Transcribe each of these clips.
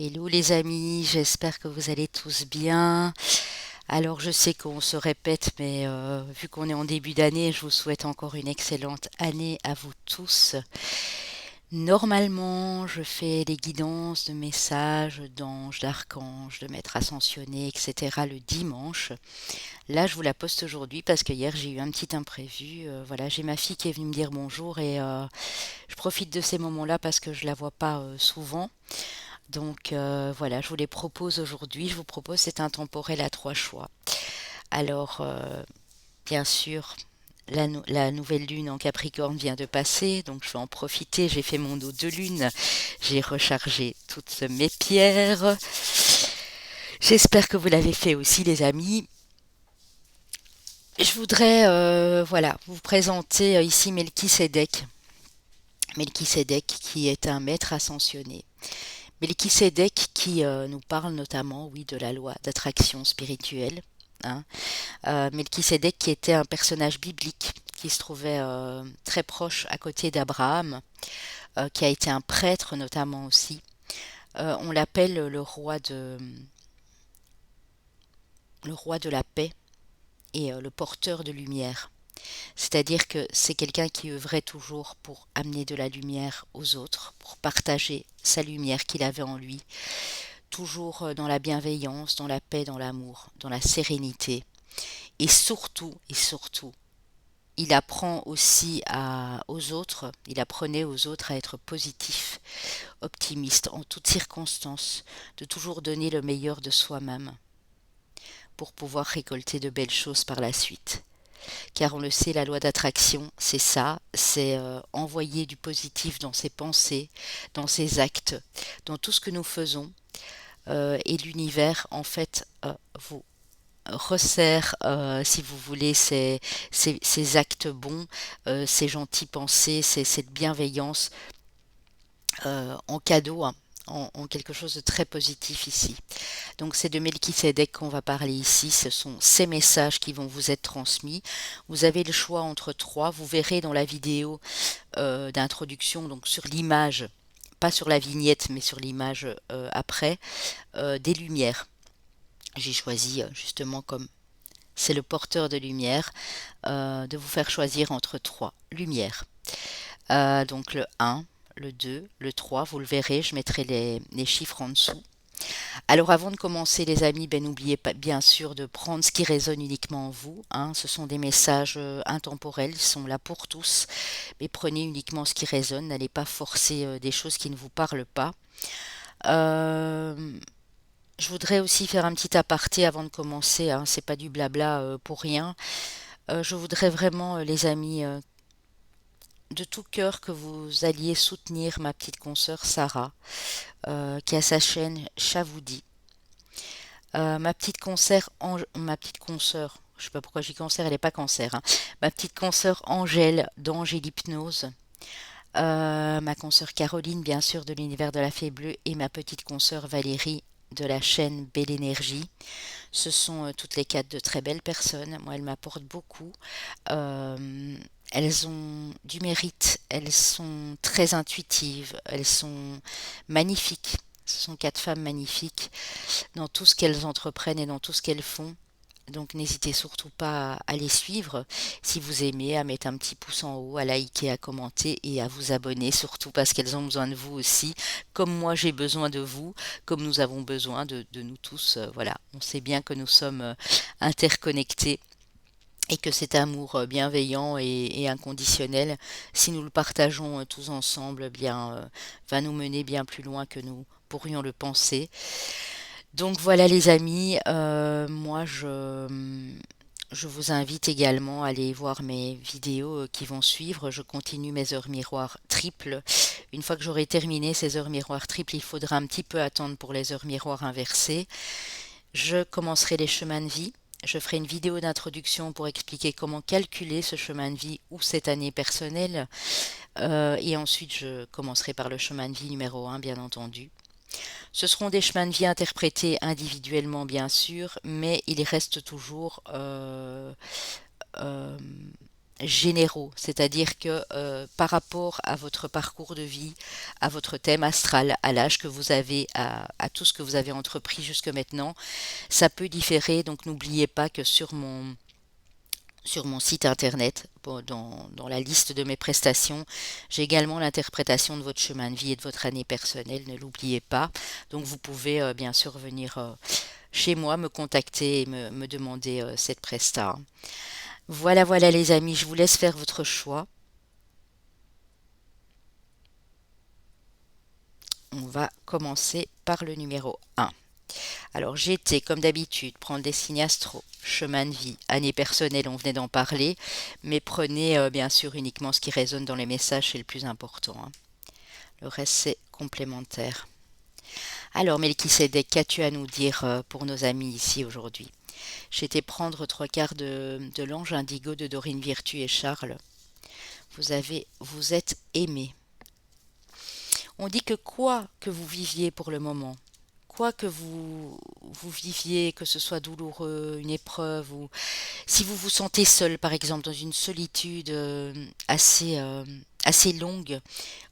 Hello les amis, j'espère que vous allez tous bien. Alors je sais qu'on se répète, mais vu qu'on est en début d'année, je vous souhaite encore une excellente année à vous tous. Normalement, je fais les guidances de messages d'anges, d'archanges, de maîtres ascensionnés, etc. le dimanche. Là, je vous la poste aujourd'hui parce que hier j'ai eu un petit imprévu. Voilà, j'ai ma fille qui est venue me dire bonjour et je profite de ces moments-là parce que je la vois pas souvent. Donc voilà, je vous les propose aujourd'hui. Je vous propose cet intemporel à trois choix. Alors, bien sûr, la nouvelle lune en Capricorne vient de passer, donc je vais en profiter. J'ai fait mon dos de lune, j'ai rechargé toutes mes pierres. J'espère que vous l'avez fait aussi, les amis. Je voudrais, voilà, vous présenter ici Melchisédek. Melchisédek qui est un maître ascensionné. Melchisédek qui nous parle notamment, oui, de la loi d'attraction spirituelle. Hein. Melchisédek qui était un personnage biblique qui se trouvait très proche à côté d'Abraham, qui a été un prêtre notamment aussi. On l'appelle le roi de la paix et le porteur de lumière. C'est-à-dire que c'est quelqu'un qui œuvrait toujours pour amener de la lumière aux autres, pour partager sa lumière qu'il avait en lui, toujours dans la bienveillance, dans la paix, dans l'amour, dans la sérénité. Et surtout, il apprend aussi il apprenait aux autres à être positif, optimiste en toutes circonstances, de toujours donner le meilleur de soi-même pour pouvoir récolter de belles choses par la suite. Car on le sait, la loi d'attraction, c'est ça, c'est envoyer du positif dans ses pensées, dans ses actes, dans tout ce que nous faisons. Et l'univers, en fait, vous resserre, si vous voulez, ces actes bons, ces gentilles pensées, cette bienveillance en cadeau, hein, en quelque chose de très positif ici. Donc c'est de Melchisédek qu'on va parler ici, ce sont ces messages qui vont vous être transmis. Vous avez le choix entre trois, vous verrez dans la vidéo d'introduction, donc sur l'image, pas sur la vignette, mais sur l'image après, des lumières. J'ai choisi justement comme c'est le porteur de lumière, de vous faire choisir entre trois lumières. Donc le 1, le 2, le 3, vous le verrez, je mettrai les chiffres en dessous. Alors avant de commencer les amis, ben, n'oubliez pas bien sûr de prendre ce qui résonne uniquement en vous. Hein. Ce sont des messages intemporels, ils sont là pour tous, mais prenez uniquement ce qui résonne, n'allez pas forcer des choses qui ne vous parlent pas. Euh, je voudrais aussi faire un petit aparté avant de commencer, hein, c'est pas du blabla pour rien. Je voudrais vraiment, les amis, de tout cœur que vous alliez soutenir ma petite consoeur Sarah, qui a sa chaîne Chavoudi. Ma petite consoeur, je sais pas pourquoi j'ai cancer, elle n'est pas cancer, hein. Ma petite consoeur Angèle d'Ange et l'hypnose. Ma consoeur Caroline, bien sûr, de l'univers de la Fée Bleue, et ma petite consoeur Valérie de la chaîne Belle Énergie. Ce sont toutes les quatre de très belles personnes. Moi, elles m'apportent beaucoup. Euh, Elles ont du mérite, elles sont très intuitives, elles sont magnifiques. Ce sont quatre femmes magnifiques dans tout ce qu'elles entreprennent et dans tout ce qu'elles font. Donc n'hésitez surtout pas à les suivre. Si vous aimez, à mettre un petit pouce en haut, à liker, à commenter et à vous abonner, surtout parce qu'elles ont besoin de vous aussi, comme moi j'ai besoin de vous, comme nous avons besoin de nous tous. Voilà, on sait bien que nous sommes interconnectés et que cet amour bienveillant et inconditionnel, si nous le partageons tous ensemble, eh bien, va nous mener bien plus loin que nous pourrions le penser. Donc voilà les amis, je vous invite également à aller voir mes vidéos qui vont suivre. Je continue mes heures miroirs triples. Une fois que j'aurai terminé ces heures miroirs triples, il faudra un petit peu attendre pour les heures miroirs inversées. Je commencerai les chemins de vie. Je ferai une vidéo d'introduction pour expliquer comment calculer ce chemin de vie ou cette année personnelle. Et ensuite, je commencerai par le chemin de vie numéro 1, bien entendu. Ce seront des chemins de vie interprétés individuellement, bien sûr, mais il reste toujours euh, généraux, c'est-à-dire que par rapport à votre parcours de vie, à votre thème astral, à l'âge que vous avez, à tout ce que vous avez entrepris jusque maintenant, ça peut différer. Donc n'oubliez pas que sur mon site internet, dans la liste de mes prestations, j'ai également l'interprétation de votre chemin de vie et de votre année personnelle, ne l'oubliez pas. Donc vous pouvez bien sûr venir chez moi, me contacter et me demander cette presta. Voilà, voilà les amis, je vous laisse faire votre choix. On va commencer par le numéro 1. Alors j'ai été, comme d'habitude, prendre des signes astro, chemin de vie, année personnelle, on venait d'en parler, mais prenez bien sûr uniquement ce qui résonne dans les messages, c'est le plus important, hein. Le reste, c'est complémentaire. Alors Melchisedec, qu'as-tu à nous dire pour nos amis ici aujourd'hui? J'ai été prendre trois quarts de l'ange indigo de Dorine Virtue et Charles. Vous êtes aimés. On dit que quoi que vous viviez pour le moment, quoi que vous viviez, que ce soit douloureux, une épreuve, ou si vous vous sentez seul, par exemple, dans une solitude assez longue,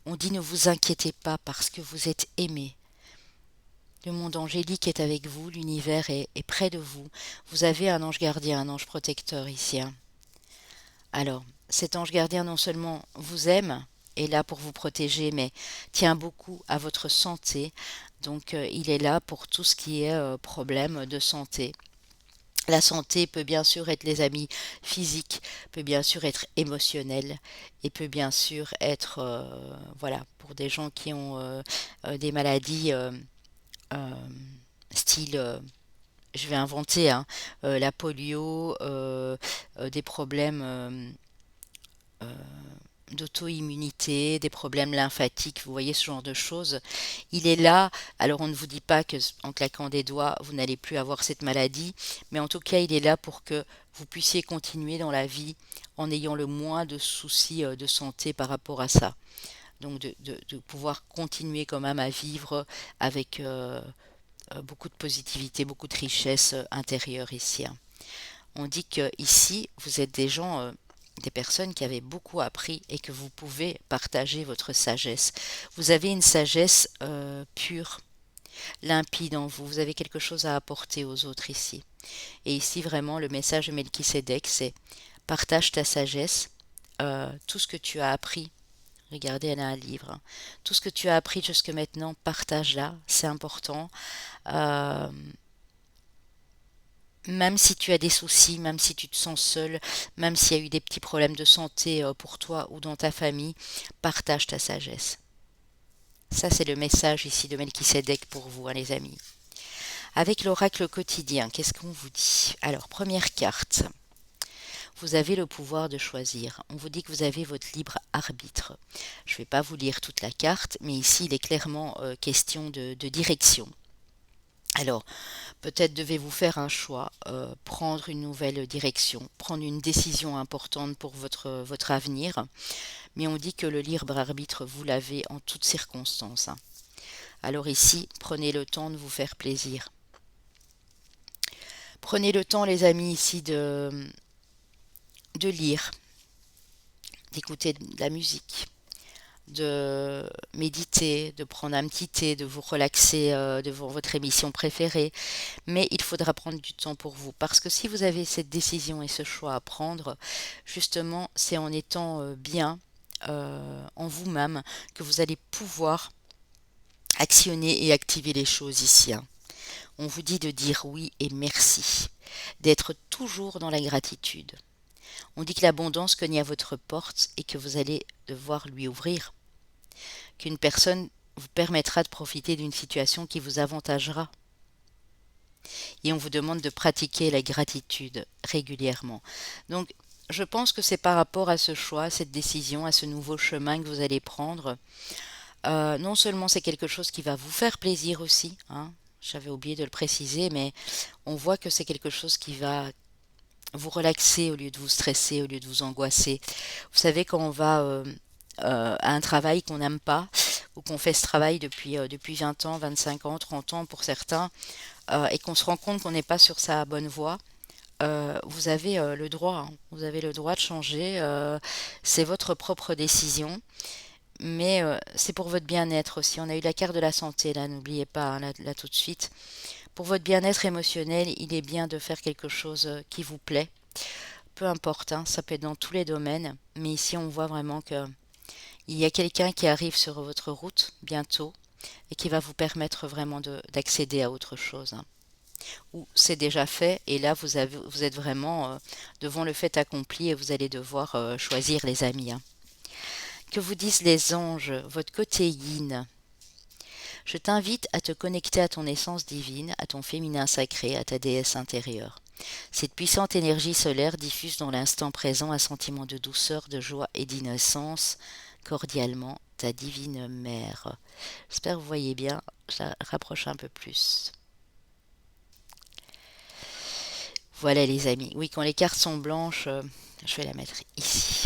on dit ne vous inquiétez pas parce que vous êtes aimé. Le monde angélique est avec vous, l'univers est près de vous. Vous avez un ange gardien, un ange protecteur ici, hein. Alors, cet ange gardien non seulement vous aime, est là pour vous protéger, mais tient beaucoup à votre santé. Donc, il est là pour tout ce qui est problème de santé. La santé peut bien sûr être, les amis, physique, peut bien sûr être émotionnelle et peut bien sûr être, voilà, pour des gens qui ont des maladies euh, style, je vais inventer, hein, la polio, des problèmes euh, d'auto-immunité, des problèmes lymphatiques, vous voyez ce genre de choses. Il est là, alors on ne vous dit pas que en claquant des doigts, vous n'allez plus avoir cette maladie, mais en tout cas, il est là pour que vous puissiez continuer dans la vie en ayant le moins de soucis de santé par rapport à ça. Donc de pouvoir continuer quand même à vivre avec beaucoup de positivité, beaucoup de richesse intérieure ici, hein. On dit que ici, vous êtes des gens, des personnes qui avaient beaucoup appris et que vous pouvez partager votre sagesse. Vous avez une sagesse pure, limpide en vous. Vous avez quelque chose à apporter aux autres ici. Et ici, vraiment, le message de Melchisedec, c'est partage ta sagesse, tout ce que tu as appris. Regardez, elle a un livre, hein. Tout ce que tu as appris jusque maintenant, partage-la, c'est important. Euh, Même si tu as des soucis, même si tu te sens seul, même s'il y a eu des petits problèmes de santé pour toi ou dans ta famille, partage ta sagesse. Ça, c'est le message ici de Melchisedec pour vous, hein, les amis. Avec l'oracle quotidien, qu'est-ce qu'on vous dit? Alors, première carte. Vous avez le pouvoir de choisir. On vous dit que vous avez votre libre arbitre. Je ne vais pas vous lire toute la carte, mais ici, il est clairement question de direction. Alors, peut-être devez-vous faire un choix, prendre une nouvelle direction, prendre une décision importante pour votre avenir, mais on dit que le libre arbitre, vous l'avez en toutes circonstances, hein. Alors ici, prenez le temps de vous faire plaisir. Prenez le temps, les amis, ici de lire, d'écouter de la musique, de méditer, de prendre un petit thé, de vous relaxer devant votre émission préférée. Mais il faudra prendre du temps pour vous. Parce que si vous avez cette décision et ce choix à prendre, justement, c'est en étant bien en vous-même que vous allez pouvoir actionner et activer les choses ici, hein. On vous dit de dire oui et merci, d'être toujours dans la gratitude. On dit que l'abondance cogne à votre porte et que vous allez devoir lui ouvrir, qu'une personne vous permettra de profiter d'une situation qui vous avantagera. Et on vous demande de pratiquer la gratitude régulièrement. Donc, je pense que c'est par rapport à ce choix, à cette décision, à ce nouveau chemin que vous allez prendre. Non seulement c'est quelque chose qui va vous faire plaisir aussi, hein, j'avais oublié de le préciser, mais on voit que c'est quelque chose qui va vous relaxer au lieu de vous stresser, au lieu de vous angoisser. Vous savez, quand on va à un travail qu'on n'aime pas, ou qu'on fait ce travail depuis 20 ans, 25 ans, 30 ans pour certains, et qu'on se rend compte qu'on n'est pas sur sa bonne voie, vous avez le droit, hein. Vous avez le droit de changer. C'est votre propre décision. Mais c'est pour votre bien-être aussi. On a eu la carte de la santé, là, n'oubliez pas, hein, là tout de suite. Pour votre bien-être émotionnel, il est bien de faire quelque chose qui vous plaît. Peu importe, hein, ça peut être dans tous les domaines. Mais ici, on voit vraiment que il y a quelqu'un qui arrive sur votre route bientôt et qui va vous permettre vraiment d'accéder à autre chose, hein. Ou c'est déjà fait et là, vous êtes vraiment devant le fait accompli et vous allez devoir choisir les amis, hein. Que vous disent les anges, votre côté yin? Je t'invite à te connecter à ton essence divine, à ton féminin sacré, à ta déesse intérieure. Cette puissante énergie solaire diffuse dans l'instant présent un sentiment de douceur, de joie et d'innocence. Cordialement, ta divine mère. J'espère que vous voyez bien, je la rapproche un peu plus. Voilà les amis. Oui, quand les cartes sont blanches, je vais la mettre ici.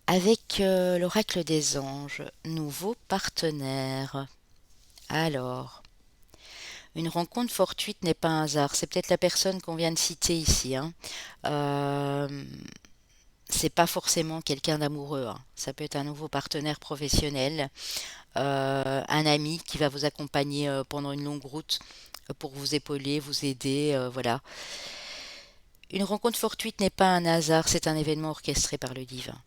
Avec l'oracle des anges, nouveau partenaire. Alors, une rencontre fortuite n'est pas un hasard. C'est peut-être la personne qu'on vient de citer ici, hein. Euh, c'est pas forcément quelqu'un d'amoureux, hein. Ça peut être un nouveau partenaire professionnel, un ami qui va vous accompagner pendant une longue route pour vous épauler, vous aider, voilà. Une rencontre fortuite n'est pas un hasard, c'est un événement orchestré par le divin,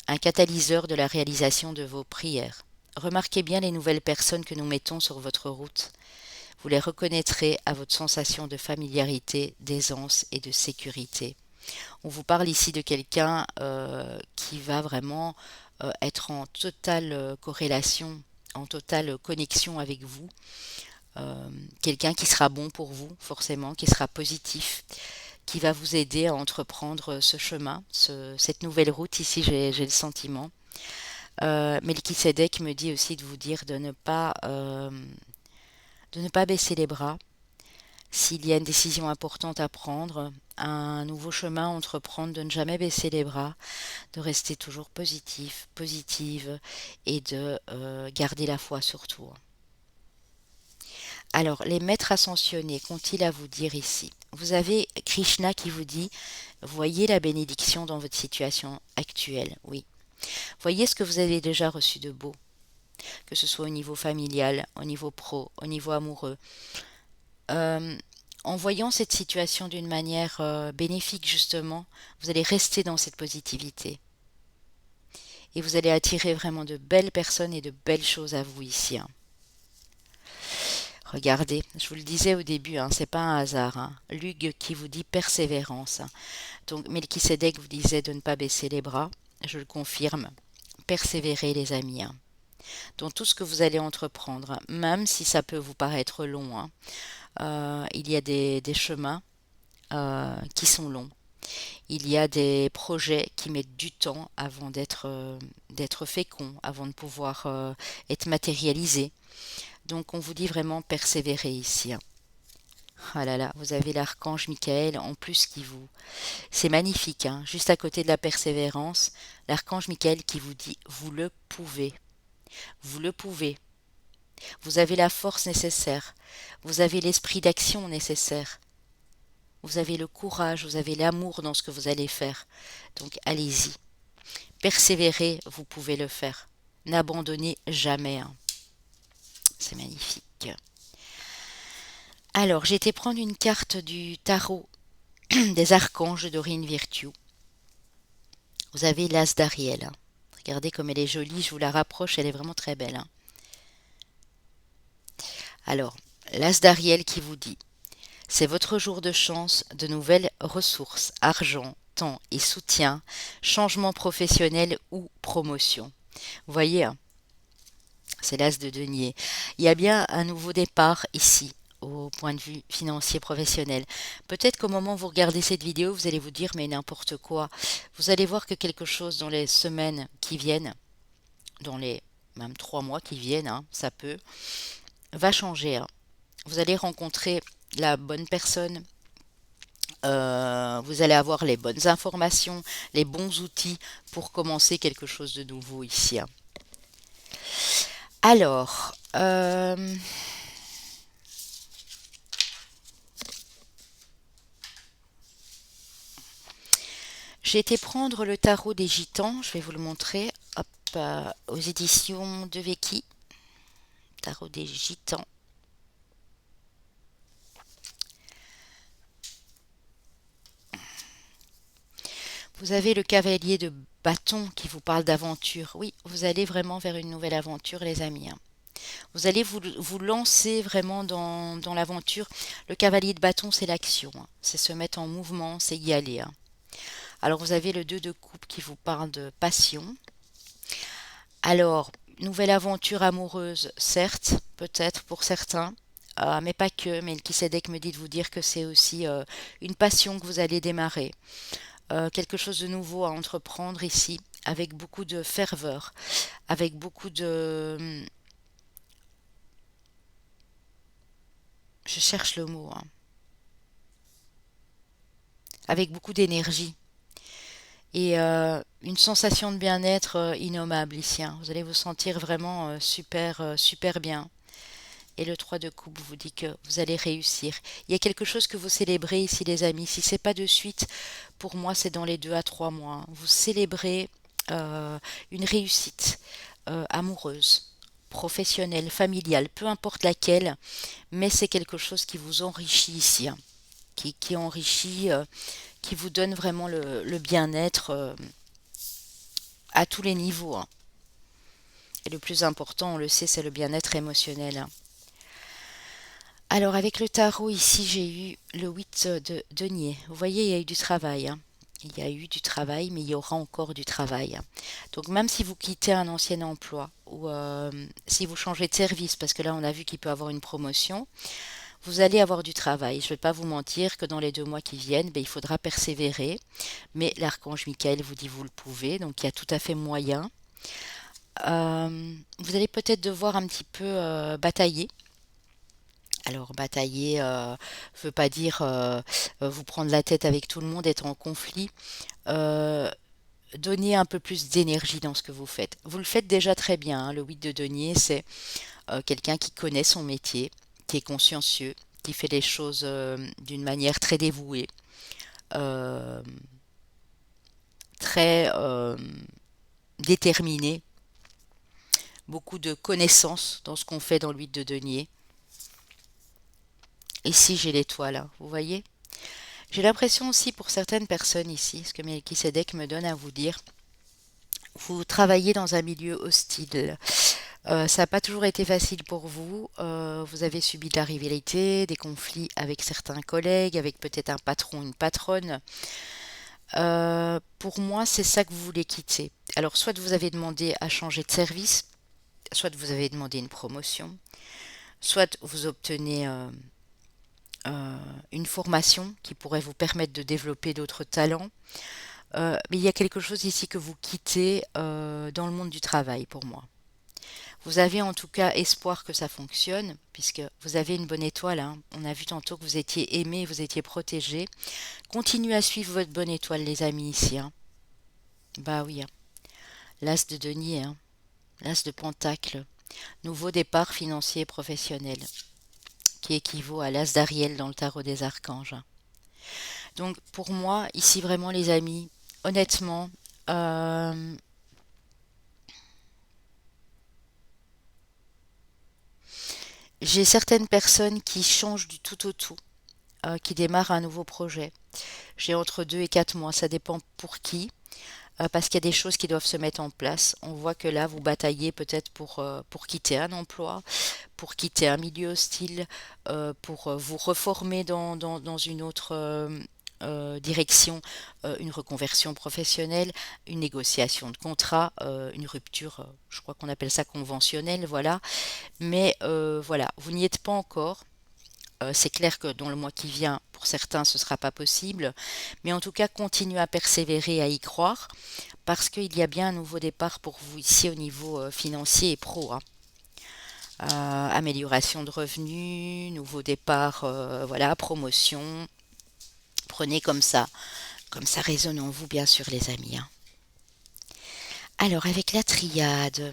un catalyseur de la réalisation de vos prières. Remarquez bien les nouvelles personnes que nous mettons sur votre route. Vous les reconnaîtrez à votre sensation de familiarité, d'aisance et de sécurité. On vous parle ici de quelqu'un qui va vraiment être en totale corrélation, en totale connexion avec vous. Quelqu'un qui sera bon pour vous, forcément, qui sera positif, qui va vous aider à entreprendre ce chemin, cette nouvelle route. Ici, j'ai le sentiment. Melchisedec me dit aussi de vous dire de ne pas baisser les bras. S'il y a une décision importante à prendre, un nouveau chemin à entreprendre, de ne jamais baisser les bras, de rester toujours positif, positive et de garder la foi surtout. Alors, les maîtres ascensionnés qu'ont-ils à vous dire ici? Vous avez Krishna qui vous dit, voyez la bénédiction dans votre situation actuelle, oui. Voyez ce que vous avez déjà reçu de beau, que ce soit au niveau familial, au niveau pro, au niveau amoureux. Euh, En voyant cette situation d'une manière bénéfique, justement, vous allez rester dans cette positivité. Et vous allez attirer vraiment de belles personnes et de belles choses à vous ici, hein. Regardez, je vous le disais au début, hein, c'est pas un hasard, hein. Lug qui vous dit persévérance, hein. Donc Melchisedec vous disait de ne pas baisser les bras. Je le confirme. Persévérez les amis, hein, dans tout ce que vous allez entreprendre, hein, même si ça peut vous paraître long, hein. Il y a des chemins qui sont longs. Il y a des projets qui mettent du temps avant d'être féconds, avant de pouvoir être matérialisés. Donc on vous dit vraiment persévérer ici, hein. Ah là là, vous avez l'archange Michael en plus qui vous... C'est magnifique, hein. Juste à côté de la persévérance, l'archange Michael qui vous dit vous le pouvez. Vous le pouvez. Vous avez la force nécessaire. Vous avez l'esprit d'action nécessaire. Vous avez le courage, vous avez l'amour dans ce que vous allez faire. Donc allez-y. Persévérez, vous pouvez le faire. N'abandonnez jamais, hein. C'est magnifique. Alors, j'ai été prendre une carte du tarot des archanges d'Aurine Virtue. Vous avez l'As d'Ariel, hein. Regardez comme elle est jolie, je vous la rapproche, elle est vraiment très belle, hein. Alors, l'As d'Ariel qui vous dit, c'est votre jour de chance, de nouvelles ressources, argent, temps et soutien, changement professionnel ou promotion. Vous voyez, hein, c'est l'As de denier. Il y a bien un nouveau départ ici, au point de vue financier professionnel. Peut-être qu'au moment où vous regardez cette vidéo, vous allez vous dire, mais n'importe quoi. Vous allez voir que quelque chose dans les semaines qui viennent, dans les même 3 mois qui viennent, hein, ça peut, va changer, hein. Vous allez rencontrer la bonne personne, vous allez avoir les bonnes informations, les bons outils pour commencer quelque chose de nouveau ici, hein. Alors, J'ai été prendre le tarot des gitans, je vais vous le montrer, hop, aux éditions de Veki, tarot des gitans. Vous avez le cavalier de bâton qui vous parle d'aventure. Oui, vous allez vraiment vers une nouvelle aventure, les amis, hein. Vous allez vous lancer vraiment dans l'aventure. Le cavalier de bâton, c'est l'action, hein. C'est se mettre en mouvement, c'est y aller, hein. Alors, vous avez le 2 de coupe qui vous parle de passion. Alors, nouvelle aventure amoureuse, certes, peut-être pour certains, mais pas que. Mais le Melchisédek me dit de vous dire que c'est aussi une passion que vous allez démarrer. Quelque chose de nouveau à entreprendre ici, avec beaucoup de ferveur, avec beaucoup de... Je cherche le mot, hein. Avec beaucoup d'énergie. Et une sensation de bien-être innommable ici, hein. Vous allez vous sentir vraiment super, super bien. Et le 3 de coupe vous dit que vous allez réussir. Il y a quelque chose que vous célébrez ici, les amis. Si c'est pas de suite, pour moi, c'est dans les 2 à 3 mois, hein. Vous célébrez une réussite amoureuse, professionnelle, familiale, peu importe laquelle, mais c'est quelque chose qui vous enrichit ici, hein. Qui enrichit, qui vous donne vraiment le bien-être à tous les niveaux, hein. Et le plus important, on le sait, c'est le bien-être émotionnel, hein. Alors avec le tarot ici, j'ai eu le 8 de denier. Vous voyez, il y a eu du travail, hein. Il y a eu du travail, mais il y aura encore du travail, hein. Donc même si vous quittez un ancien emploi ou si vous changez de service, parce que là on a vu qu'il peut avoir une promotion, vous allez avoir du travail. Je ne vais pas vous mentir que dans les 2 mois qui viennent, ben, il faudra persévérer. Mais l'archange Michael vous dit vous le pouvez, donc il y a tout à fait moyen. Vous allez peut-être devoir un petit peu batailler. Alors batailler veut pas dire vous prendre la tête avec tout le monde, être en conflit. Euh, Donnez un peu plus d'énergie dans ce que vous faites. Vous le faites déjà très bien, hein. Le 8 de denier, c'est quelqu'un qui connaît son métier, qui est consciencieux, qui fait les choses d'une manière très dévouée, euh, très déterminée, beaucoup de connaissances dans ce qu'on fait dans le 8 de denier. Ici, j'ai l'étoile, hein, vous voyez? J'ai l'impression aussi pour certaines personnes ici, ce que Melchisedec me donne à vous dire, vous travaillez dans un milieu hostile. Ça n'a pas toujours été facile pour vous. Vous avez subi de la rivalité, des conflits avec certains collègues, avec peut-être un patron, une patronne. Pour moi, c'est ça que vous voulez quitter. Alors, soit vous avez demandé à changer de service, soit vous avez demandé une promotion, soit vous obtenez une formation qui pourrait vous permettre de développer d'autres talents. Mais il y a quelque chose ici que vous quittez dans le monde du travail pour moi. Vous avez en tout cas espoir que ça fonctionne, puisque vous avez une bonne étoile, hein. On a vu tantôt que vous étiez aimé, vous étiez protégé. Continuez à suivre votre bonne étoile, les amis, ici, hein. Bah oui, hein. L'as de denier, hein. L'as de pentacle. Nouveau départ financier et professionnel, qui équivaut à l'as d'Ariel dans le tarot des archanges, hein. Donc pour moi, ici vraiment les amis, honnêtement, euh, j'ai certaines personnes qui changent du tout au tout, qui démarrent un nouveau projet. J'ai entre 2 et 4 mois, ça dépend pour qui, parce qu'il y a des choses qui doivent se mettre en place. On voit que là, vous bataillez peut-être pour quitter un emploi, pour quitter un milieu hostile, pour vous reformer dans une autre direction, une reconversion professionnelle, une négociation de contrat, une rupture, je crois qu'on appelle ça conventionnelle, voilà. Mais voilà, vous n'y êtes pas encore. C'est clair que dans le mois qui vient, pour certains, ce ne sera pas possible. Mais en tout cas, continuez à persévérer, à y croire, parce qu'il y a bien un nouveau départ pour vous ici au niveau financier et pro, hein. Amélioration de revenus, nouveau départ, voilà, promotion. Prenez comme ça résonne en vous, bien sûr, les amis, hein. Alors, avec la triade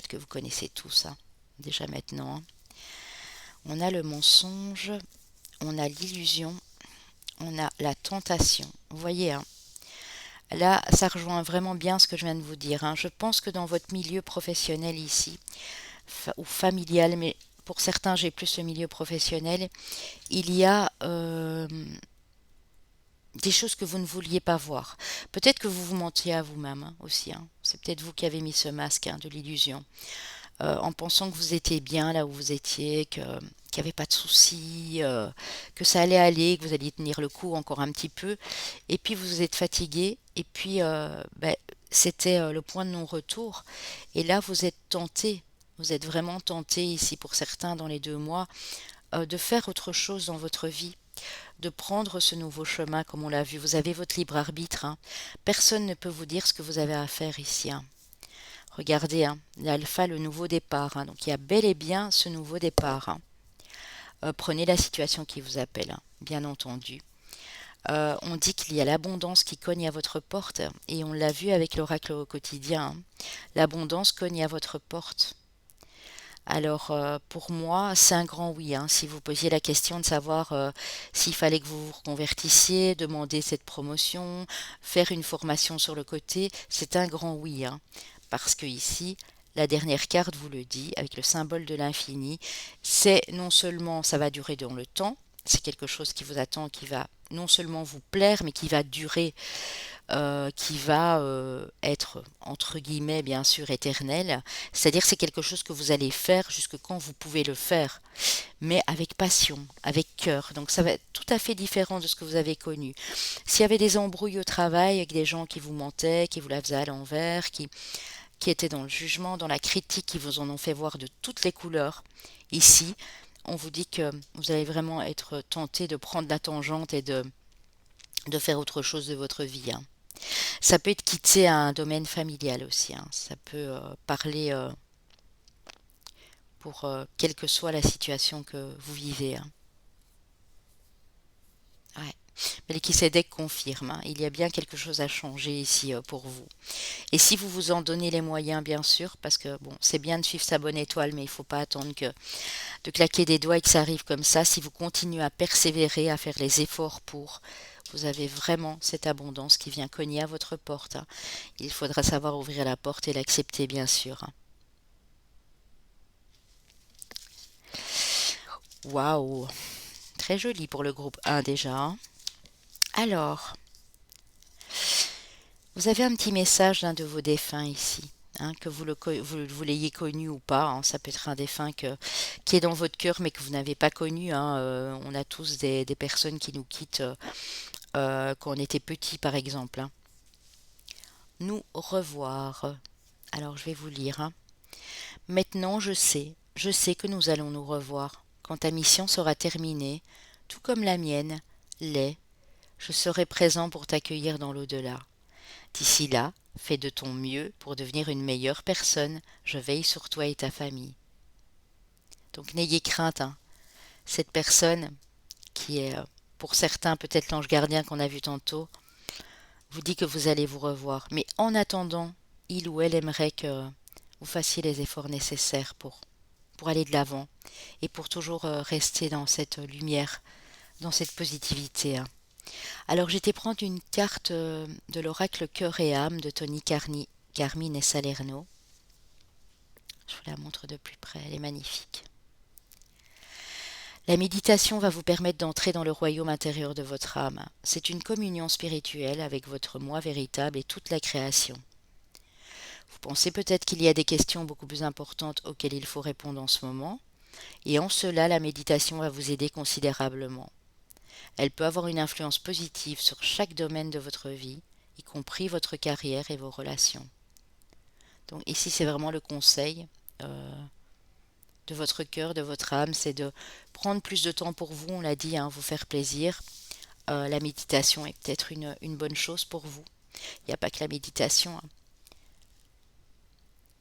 que vous connaissez tous, hein, déjà maintenant, hein. On a le mensonge, on a l'illusion, on a la tentation. Vous voyez, hein, là, ça rejoint vraiment bien ce que je viens de vous dire, hein. Je pense que dans votre milieu professionnel ici, ou familial, mais pour certains, j'ai plus le milieu professionnel, il y a des choses que vous ne vouliez pas voir. Peut-être que vous vous mentiez à vous-même, hein, aussi, hein. C'est peut-être vous qui avez mis ce masque, hein, de l'illusion, en pensant que vous étiez bien là où vous étiez, qu'il n'y avait pas de soucis, que ça allait aller, que vous alliez tenir le coup encore un petit peu. Et puis vous êtes fatigué, et puis ben, c'était le point de non-retour. Et là, vous êtes tenté, vous êtes vraiment tenté ici pour certains dans les 2 mois, de faire autre chose dans votre vie, de prendre ce nouveau chemin comme on l'a vu. Vous avez votre libre arbitre, hein. Personne ne peut vous dire ce que vous avez à faire ici, hein. Regardez, hein, l'alpha, le nouveau départ, hein. Donc il y a bel et bien ce nouveau départ, hein. Prenez la situation qui vous appelle, hein, bien entendu. On dit qu'il y a l'abondance qui cogne à votre porte, et on l'a vu avec l'oracle au quotidien, hein. L'abondance cogne à votre porte. Alors, pour moi, c'est un grand oui, hein. Si vous posiez la question de savoir s'il fallait que vous vous reconvertissiez, demander cette promotion, faire une formation sur le côté, c'est un grand oui, hein. Parce que ici, la dernière carte vous le dit, avec le symbole de l'infini, c'est non seulement ça va durer dans le temps, c'est quelque chose qui vous attend, qui va non seulement vous plaire, mais qui va durer, qui va être, entre guillemets, bien sûr, éternel. C'est-à-dire c'est quelque chose que vous allez faire jusque quand vous pouvez le faire, mais avec passion, avec cœur. Donc ça va être tout à fait différent de ce que vous avez connu. S'il y avait des embrouilles au travail avec des gens qui vous mentaient, qui vous la faisaient à l'envers, qui étaient dans le jugement, dans la critique, qui vous en ont fait voir de toutes les couleurs, ici, on vous dit que vous allez vraiment être tenté de prendre la tangente et de faire autre chose de votre vie, hein. Ça peut être quitter un domaine familial aussi, hein. Ça peut parler pour quelle que soit la situation que vous vivez, hein. Ouais. Mais les Kisédek confirme, hein, il y a bien quelque chose à changer ici pour vous. Et si vous vous en donnez les moyens, bien sûr, parce que bon, c'est bien de suivre sa bonne étoile, mais il ne faut pas attendre de claquer des doigts et que ça arrive comme ça. Si vous continuez à persévérer, à faire les efforts pour, vous avez vraiment cette abondance qui vient cogner à votre porte, hein. Il faudra savoir ouvrir la porte et l'accepter, bien sûr, hein. Waouh, très joli pour le groupe 1 déjà, hein. Alors, vous avez un petit message d'un de vos défunts ici, hein, que vous l'ayez connu ou pas, hein. Ça peut être un défunt qui est dans votre cœur mais que vous n'avez pas connu, hein. On a tous des personnes qui nous quittent quand on était petit, par exemple, hein. Nous revoir. Alors, je vais vous lire, hein. Maintenant, je sais que nous allons nous revoir. Quand ta mission sera terminée, tout comme la mienne l'est, je serai présent pour t'accueillir dans l'au-delà. D'ici là, fais de ton mieux pour devenir une meilleure personne. Je veille sur toi et ta famille. Donc n'ayez crainte, hein. Cette personne qui est, pour certains, peut-être l'ange gardien qu'on a vu tantôt, vous dit que vous allez vous revoir. Mais en attendant, il ou elle aimerait que vous fassiez les efforts nécessaires pour aller de l'avant et pour toujours rester dans cette lumière, dans cette positivité, hein. Alors j'étais prendre une carte de l'oracle Cœur et âme de Tony Carmine et Salerno. Je vous la montre de plus près, elle est magnifique. La méditation va vous permettre d'entrer dans le royaume intérieur de votre âme. C'est une communion spirituelle avec votre moi véritable et toute la création. Vous pensez peut-être qu'il y a des questions beaucoup plus importantes auxquelles il faut répondre en ce moment, et en cela la méditation va vous aider considérablement. Elle peut avoir une influence positive sur chaque domaine de votre vie, y compris votre carrière et vos relations. Donc ici, c'est vraiment le conseil de votre cœur, de votre âme, c'est de prendre plus de temps pour vous, on l'a dit, hein, vous faire plaisir. La méditation est peut-être une bonne chose pour vous. Il n'y a pas que la méditation, hein.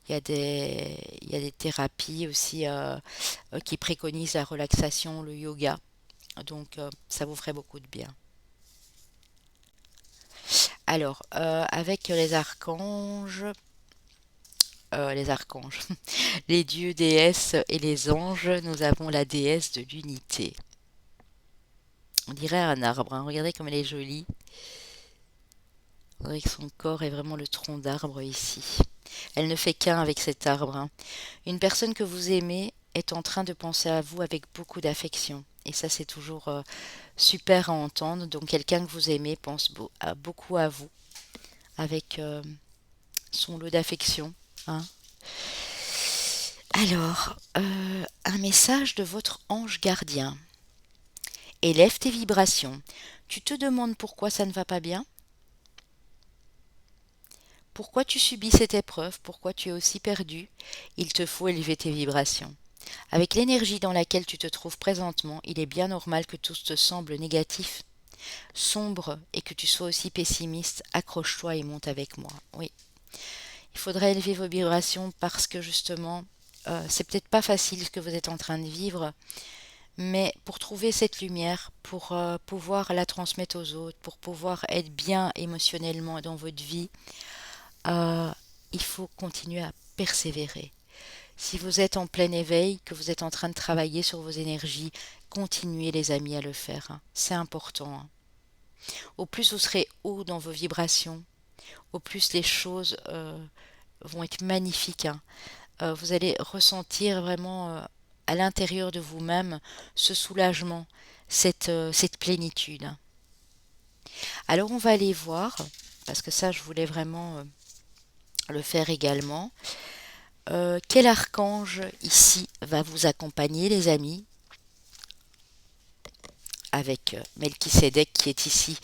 Il y a des thérapies aussi qui préconisent la relaxation, le yoga. Donc ça vous ferait beaucoup de bien. Alors, avec les archanges, les dieux, déesses et les anges, nous avons la déesse de l'unité. On dirait un arbre, hein. Regardez comme elle est jolie. On dirait que son corps est vraiment le tronc d'arbre ici. Elle ne fait qu'un avec cet arbre, hein. Une personne que vous aimez est en train de penser à vous avec beaucoup d'affection. Et ça, c'est toujours super à entendre. Donc, quelqu'un que vous aimez pense beaucoup à vous avec son lot d'affection, hein. Alors, un message de votre ange gardien. Élève tes vibrations. Tu te demandes pourquoi ça ne va pas bien? Pourquoi tu subis cette épreuve? Pourquoi tu es aussi perdu? Il te faut élever tes vibrations. Avec l'énergie dans laquelle tu te trouves présentement, il est bien normal que tout te semble négatif, sombre et que tu sois aussi pessimiste. Accroche-toi et monte avec moi. Oui, il faudrait élever vos vibrations parce que justement, c'est peut-être pas facile ce que vous êtes en train de vivre, mais pour trouver cette lumière, pour pouvoir la transmettre aux autres, pour pouvoir être bien émotionnellement dans votre vie, euh, il faut continuer à persévérer. Si vous êtes en plein éveil, que vous êtes en train de travailler sur vos énergies, continuez les amis à le faire, hein. C'est important, hein. Au plus vous serez haut dans vos vibrations, au plus les choses vont être magnifiques, hein. Vous allez ressentir vraiment à l'intérieur de vous-même ce soulagement, cette plénitude, hein. Alors on va aller voir, parce que ça je voulais vraiment le faire également. Quel archange ici va vous accompagner les amis? Avec Melchisédek qui est ici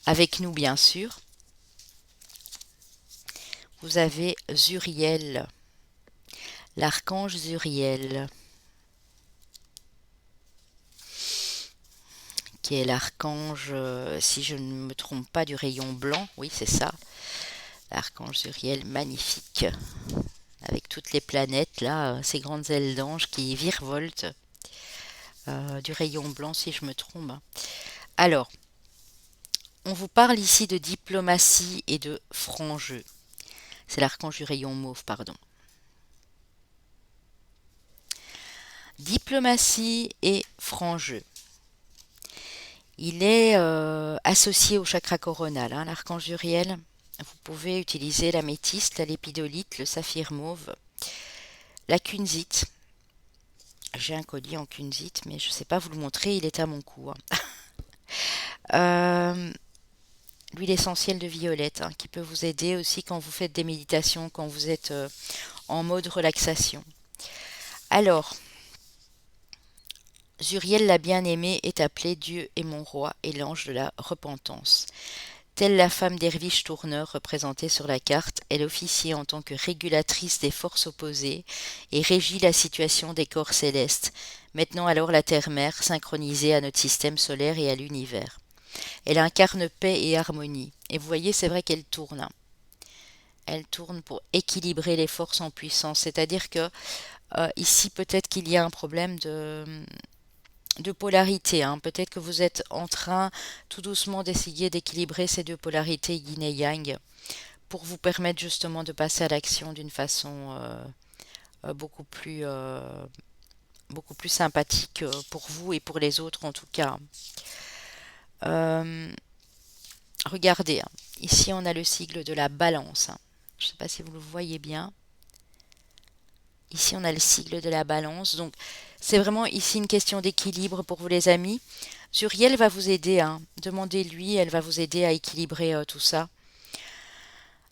avec nous bien sûr. Vous avez Zuriel, l'archange Zuriel, qui est l'archange, si je ne me trompe pas, du rayon blanc. Oui, c'est ça. L'archange Zuriel, magnifique. Avec toutes les planètes, là, ces grandes ailes d'ange qui virevoltent. Du rayon blanc, si je me trompe. Alors, on vous parle ici de diplomatie et de franc jeu. C'est l'archange du rayon mauve, pardon. Diplomatie et franc jeu. Il est associé au chakra coronal, hein, l'archange Uriel. Vous pouvez utiliser l'améthyste, la lépidolite, le saphir mauve, la kunzite. J'ai un collier en kunzite, mais je ne sais pas vous le montrer, il est à mon cou, hein. Euh, L'huile essentielle de violette, hein, qui peut vous aider aussi quand vous faites des méditations, quand vous êtes en mode relaxation. Alors, Zuriel la bien-aimée est appelée Dieu est mon roi et l'ange de la repentance. Telle la femme d'Hervige Tourneur représentée sur la carte, elle officie en tant que régulatrice des forces opposées et régit la situation des corps célestes, maintenant alors la Terre-Mère synchronisée à notre système solaire et à l'univers. Elle incarne paix et harmonie. Et vous voyez, c'est vrai qu'elle tourne, hein. Elle tourne pour équilibrer les forces en puissance. C'est-à-dire que ici, peut-être qu'il y a un problème de polarité, hein. Peut-être que vous êtes en train tout doucement d'essayer d'équilibrer ces deux polarités yin et yang pour vous permettre justement de passer à l'action d'une façon euh, beaucoup plus, euh, beaucoup plus sympathique pour vous et pour les autres en tout cas. Euh, Regardez, hein. Ici on a le sigle de la balance, hein. Je ne sais pas si vous le voyez bien. Ici on a le sigle de la balance. Donc c'est vraiment ici une question d'équilibre pour vous les amis. Zuriel va vous aider, hein. Demandez-lui, elle va vous aider à équilibrer tout ça.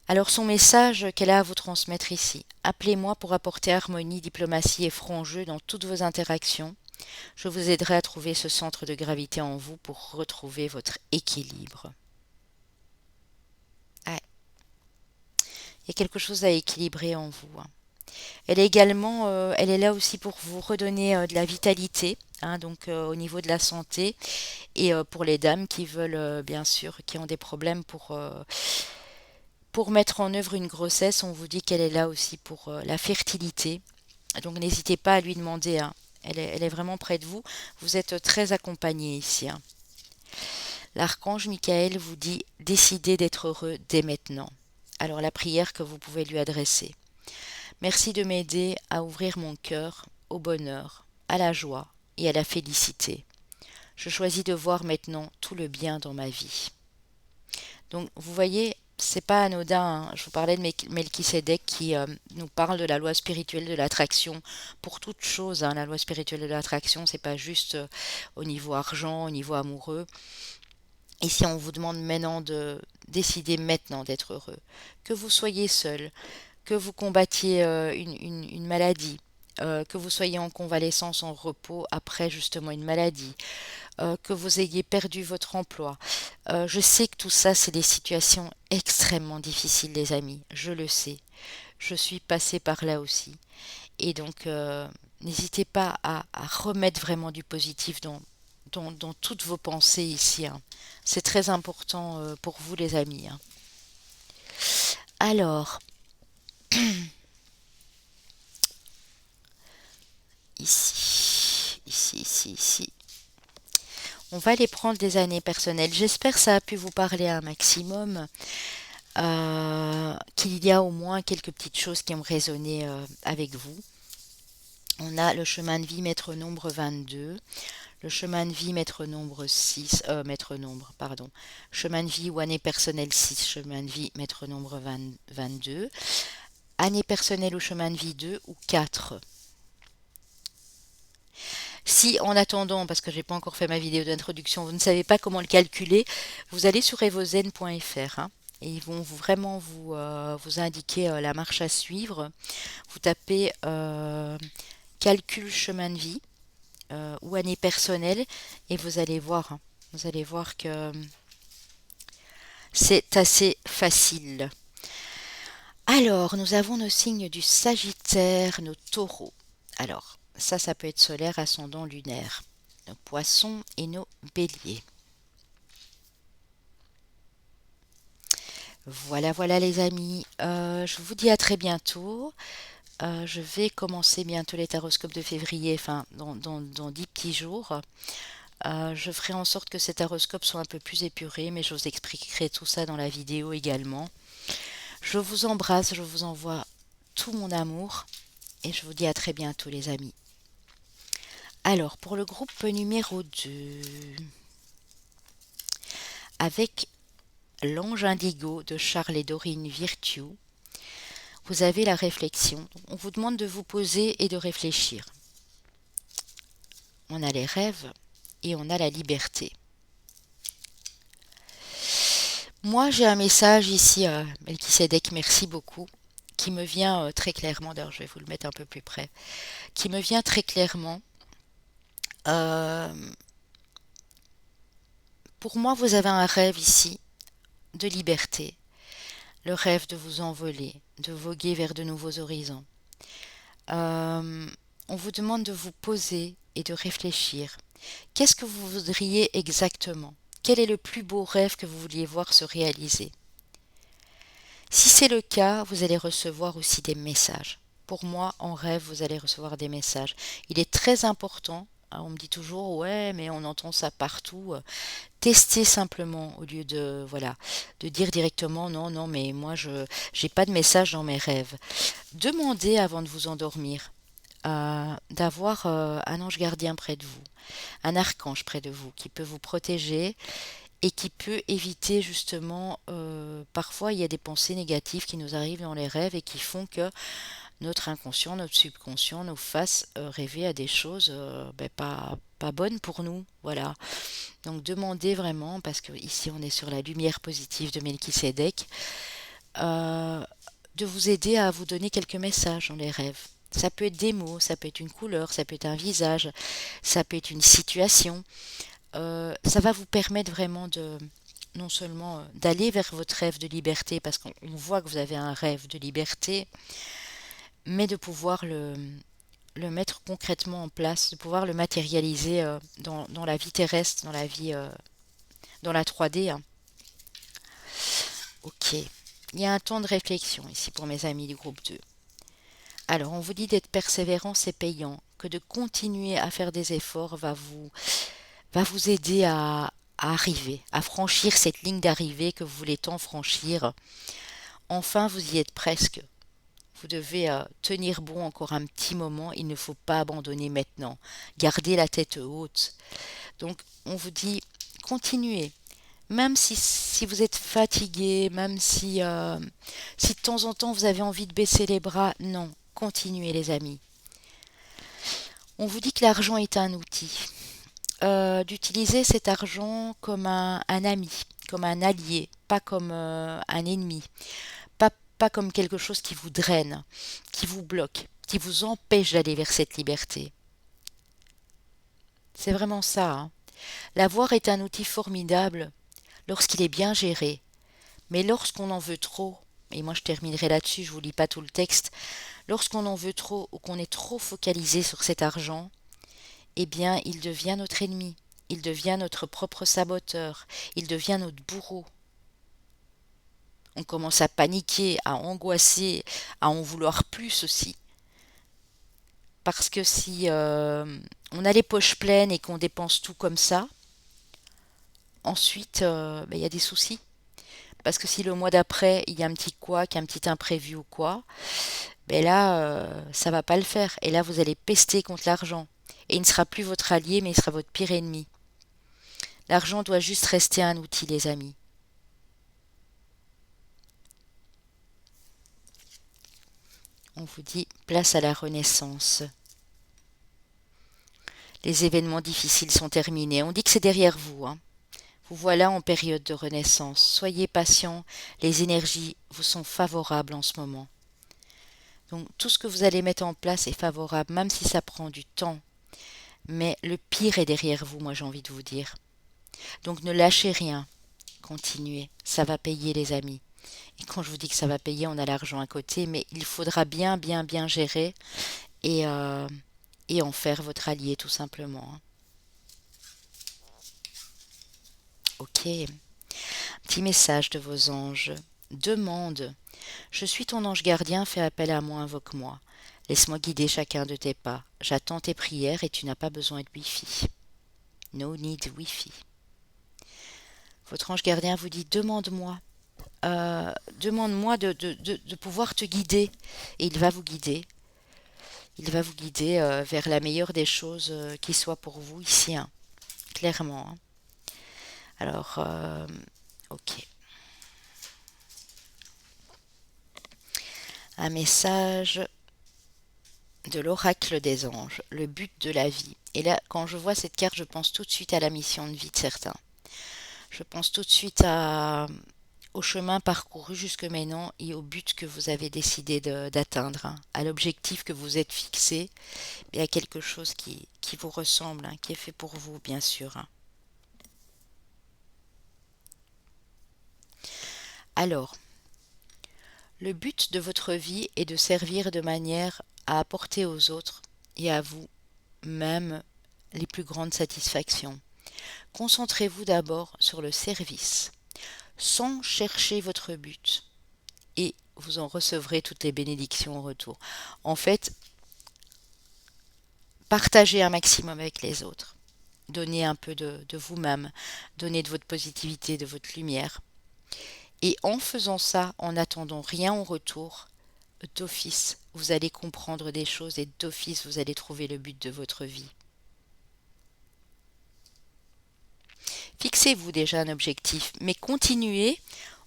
Alors son message qu'elle a à vous transmettre ici. Appelez-moi pour apporter harmonie, diplomatie et franc jeu dans toutes vos interactions. Je vous aiderai à trouver ce centre de gravité en vous pour retrouver votre équilibre. Ouais. Il y a quelque chose à équilibrer en vous, hein. Elle est également, elle est là aussi pour vous redonner de la vitalité, hein, donc au niveau de la santé et pour les dames qui veulent bien sûr, qui ont des problèmes pour mettre en œuvre une grossesse, on vous dit qu'elle est là aussi pour la fertilité. Donc n'hésitez pas à lui demander, hein. Elle est vraiment près de vous. Vous êtes très accompagné ici, hein. L'archange Michael vous dit décidez d'être heureux dès maintenant. Alors la prière que vous pouvez lui adresser. Merci de m'aider à ouvrir mon cœur au bonheur, à la joie et à la félicité. Je choisis de voir maintenant tout le bien dans ma vie. Donc, vous voyez, c'est pas anodin, hein. Je vous parlais de Melchisédek qui nous parle de la loi spirituelle de l'attraction pour toute chose, hein. La loi spirituelle de l'attraction, c'est pas juste au niveau argent, au niveau amoureux. Ici, on vous demande maintenant de décider maintenant d'être heureux. Que vous soyez seul, que vous combattiez une maladie, que vous soyez en convalescence, en repos après justement une maladie, que vous ayez perdu votre emploi. Je sais que tout ça, c'est des situations extrêmement difficiles, les amis. Je le sais. Je suis passée par là aussi. Et donc, n'hésitez pas à remettre vraiment du positif dans toutes vos pensées ici, hein. C'est très important pour vous, les amis, hein. Alors, ici. On va aller prendre des années personnelles. J'espère que ça a pu vous parler un maximum, qu'il y a au moins quelques petites choses qui ont résonné avec vous. On a le chemin de vie maître nombre 22, le chemin de vie maître nombre 6, maître nombre, pardon, chemin de vie ou année personnelle 6, chemin de vie maître nombre 22, année personnelle ou chemin de vie 2 ou 4. Si en attendant, parce que j'ai pas encore fait ma vidéo d'introduction, vous ne savez pas comment le calculer, vous allez sur evozen.fr, hein, et ils vont vraiment vous indiquer la marche à suivre. Vous tapez calcul chemin de vie ou année personnelle et vous allez voir, hein, vous allez voir que c'est assez facile. Alors, nous avons nos signes du Sagittaire, nos taureaux. Alors, ça peut être solaire, ascendant, lunaire. Nos poissons et nos béliers. Voilà les amis. Je vous dis à très bientôt. Je vais commencer bientôt les taroscopes de février, enfin dans 10 petits jours. Je ferai en sorte que ces taroscopes soient un peu plus épurés, mais je vous expliquerai tout ça dans la vidéo également. Je vous embrasse, je vous envoie tout mon amour et je vous dis à très bientôt les amis. Alors, pour le groupe numéro 2, avec l'ange indigo de Charles et Dorine Virtue, vous avez la réflexion. On vous demande de vous poser et de réfléchir. On a les rêves et on a la liberté. Moi, j'ai un message ici, Melchisédek, merci beaucoup, qui me vient très clairement, d'ailleurs je vais vous le mettre un peu plus près, qui me vient très clairement. Pour moi, vous avez un rêve ici de liberté, le rêve de vous envoler, de voguer vers de nouveaux horizons. On vous demande de vous poser et de réfléchir. Qu'est-ce que vous voudriez exactement? Quel est le plus beau rêve que vous vouliez voir se réaliser? Si c'est le cas, vous allez recevoir aussi des messages. Pour moi, en rêve, vous allez recevoir des messages. Il est très important, hein, on me dit toujours, ouais, mais on entend ça partout. Testez simplement au lieu de dire directement, non, mais moi, je n'ai pas de message dans mes rêves. Demandez avant de vous endormir d'avoir un ange gardien près de vous, un archange près de vous qui peut vous protéger et qui peut éviter justement, parfois il y a des pensées négatives qui nous arrivent dans les rêves et qui font que notre inconscient, notre subconscient nous fasse rêver à des choses pas bonnes pour nous. Voilà. Donc demandez vraiment, parce que ici on est sur la lumière positive de Melchisédek, de vous aider à vous donner quelques messages dans les rêves. Ça peut être des mots, ça peut être une couleur, ça peut être un visage, ça peut être une situation. Ça va vous permettre vraiment de non seulement d'aller vers votre rêve de liberté, parce qu'on voit que vous avez un rêve de liberté, mais de pouvoir le mettre concrètement en place, de pouvoir le matérialiser dans la vie terrestre, dans la vie, dans la 3D, hein. Ok. Il y a un temps de réflexion ici pour mes amis du groupe 2. Alors, on vous dit d'être persévérant, c'est payant, que de continuer à faire des efforts va vous aider à arriver, à franchir cette ligne d'arrivée que vous voulez tant franchir. Enfin, vous y êtes presque. Vous devez tenir bon encore un petit moment, il ne faut pas abandonner maintenant. Gardez la tête haute. Donc, on vous dit, continuez. Même si vous êtes fatigué, même si de temps en temps vous avez envie de baisser les bras, non, continuez les amis. On vous dit que l'argent est un outil. D'utiliser cet argent comme un ami, comme un allié, pas comme un ennemi, pas comme quelque chose qui vous draine, qui vous bloque, qui vous empêche d'aller vers cette liberté. C'est vraiment ça, hein. L'avoir est un outil formidable lorsqu'il est bien géré, mais lorsqu'on en veut trop, et moi je terminerai là-dessus, je vous lis pas tout le texte, lorsqu'on en veut trop ou qu'on est trop focalisé sur cet argent, eh bien il devient notre ennemi, il devient notre propre saboteur, il devient notre bourreau. On commence à paniquer, à angoisser, à en vouloir plus aussi. Parce que si on a les poches pleines et qu'on dépense tout comme ça, ensuite il y a des soucis. Parce que si le mois d'après, il y a un petit couac, un petit imprévu ou quoi, ben là, ça va pas le faire. Et là, vous allez pester contre l'argent. Et il ne sera plus votre allié, mais il sera votre pire ennemi. L'argent doit juste rester un outil, les amis. On vous dit place à la renaissance. Les événements difficiles sont terminés. On dit que c'est derrière vous, hein. Vous voilà en période de renaissance. Soyez patient, les énergies vous sont favorables en ce moment. Donc tout ce que vous allez mettre en place est favorable, même si ça prend du temps. Mais le pire est derrière vous, moi j'ai envie de vous dire. Donc ne lâchez rien, continuez, ça va payer les amis. Et quand je vous dis que ça va payer, on a l'argent à côté, mais il faudra bien, bien, bien gérer et, euh, et en faire votre allié tout simplement, hein. Ok, petit message de vos anges. Demande. Je suis ton ange gardien, fais appel à moi, invoque-moi. Laisse-moi guider chacun de tes pas. J'attends tes prières et tu n'as pas besoin de Wi-Fi. No need Wi-Fi. Votre ange gardien vous dit demande-moi. Demande-moi de pouvoir te guider. Et il va vous guider. Il va vous guider vers la meilleure des choses qui soit pour vous ici, hein, clairement, hein. Alors, ok. Un message de l'oracle des anges, le but de la vie. Et là, quand je vois cette carte, je pense tout de suite à la mission de vie de certains. Je pense tout de suite au chemin parcouru jusque maintenant et au but que vous avez décidé d'atteindre, hein, à l'objectif que vous êtes fixé et à quelque chose qui vous ressemble, hein, qui est fait pour vous, bien sûr, hein. Alors, le but de votre vie est de servir de manière à apporter aux autres et à vous-même les plus grandes satisfactions. Concentrez-vous d'abord sur le service, sans chercher votre but, et vous en recevrez toutes les bénédictions en retour. En fait, partagez un maximum avec les autres. Donnez un peu de vous-même, donnez de votre positivité, de votre lumière. Et en faisant ça, en n'attendant rien en retour, d'office, vous allez comprendre des choses et d'office, vous allez trouver le but de votre vie. Fixez-vous déjà un objectif, mais continuez,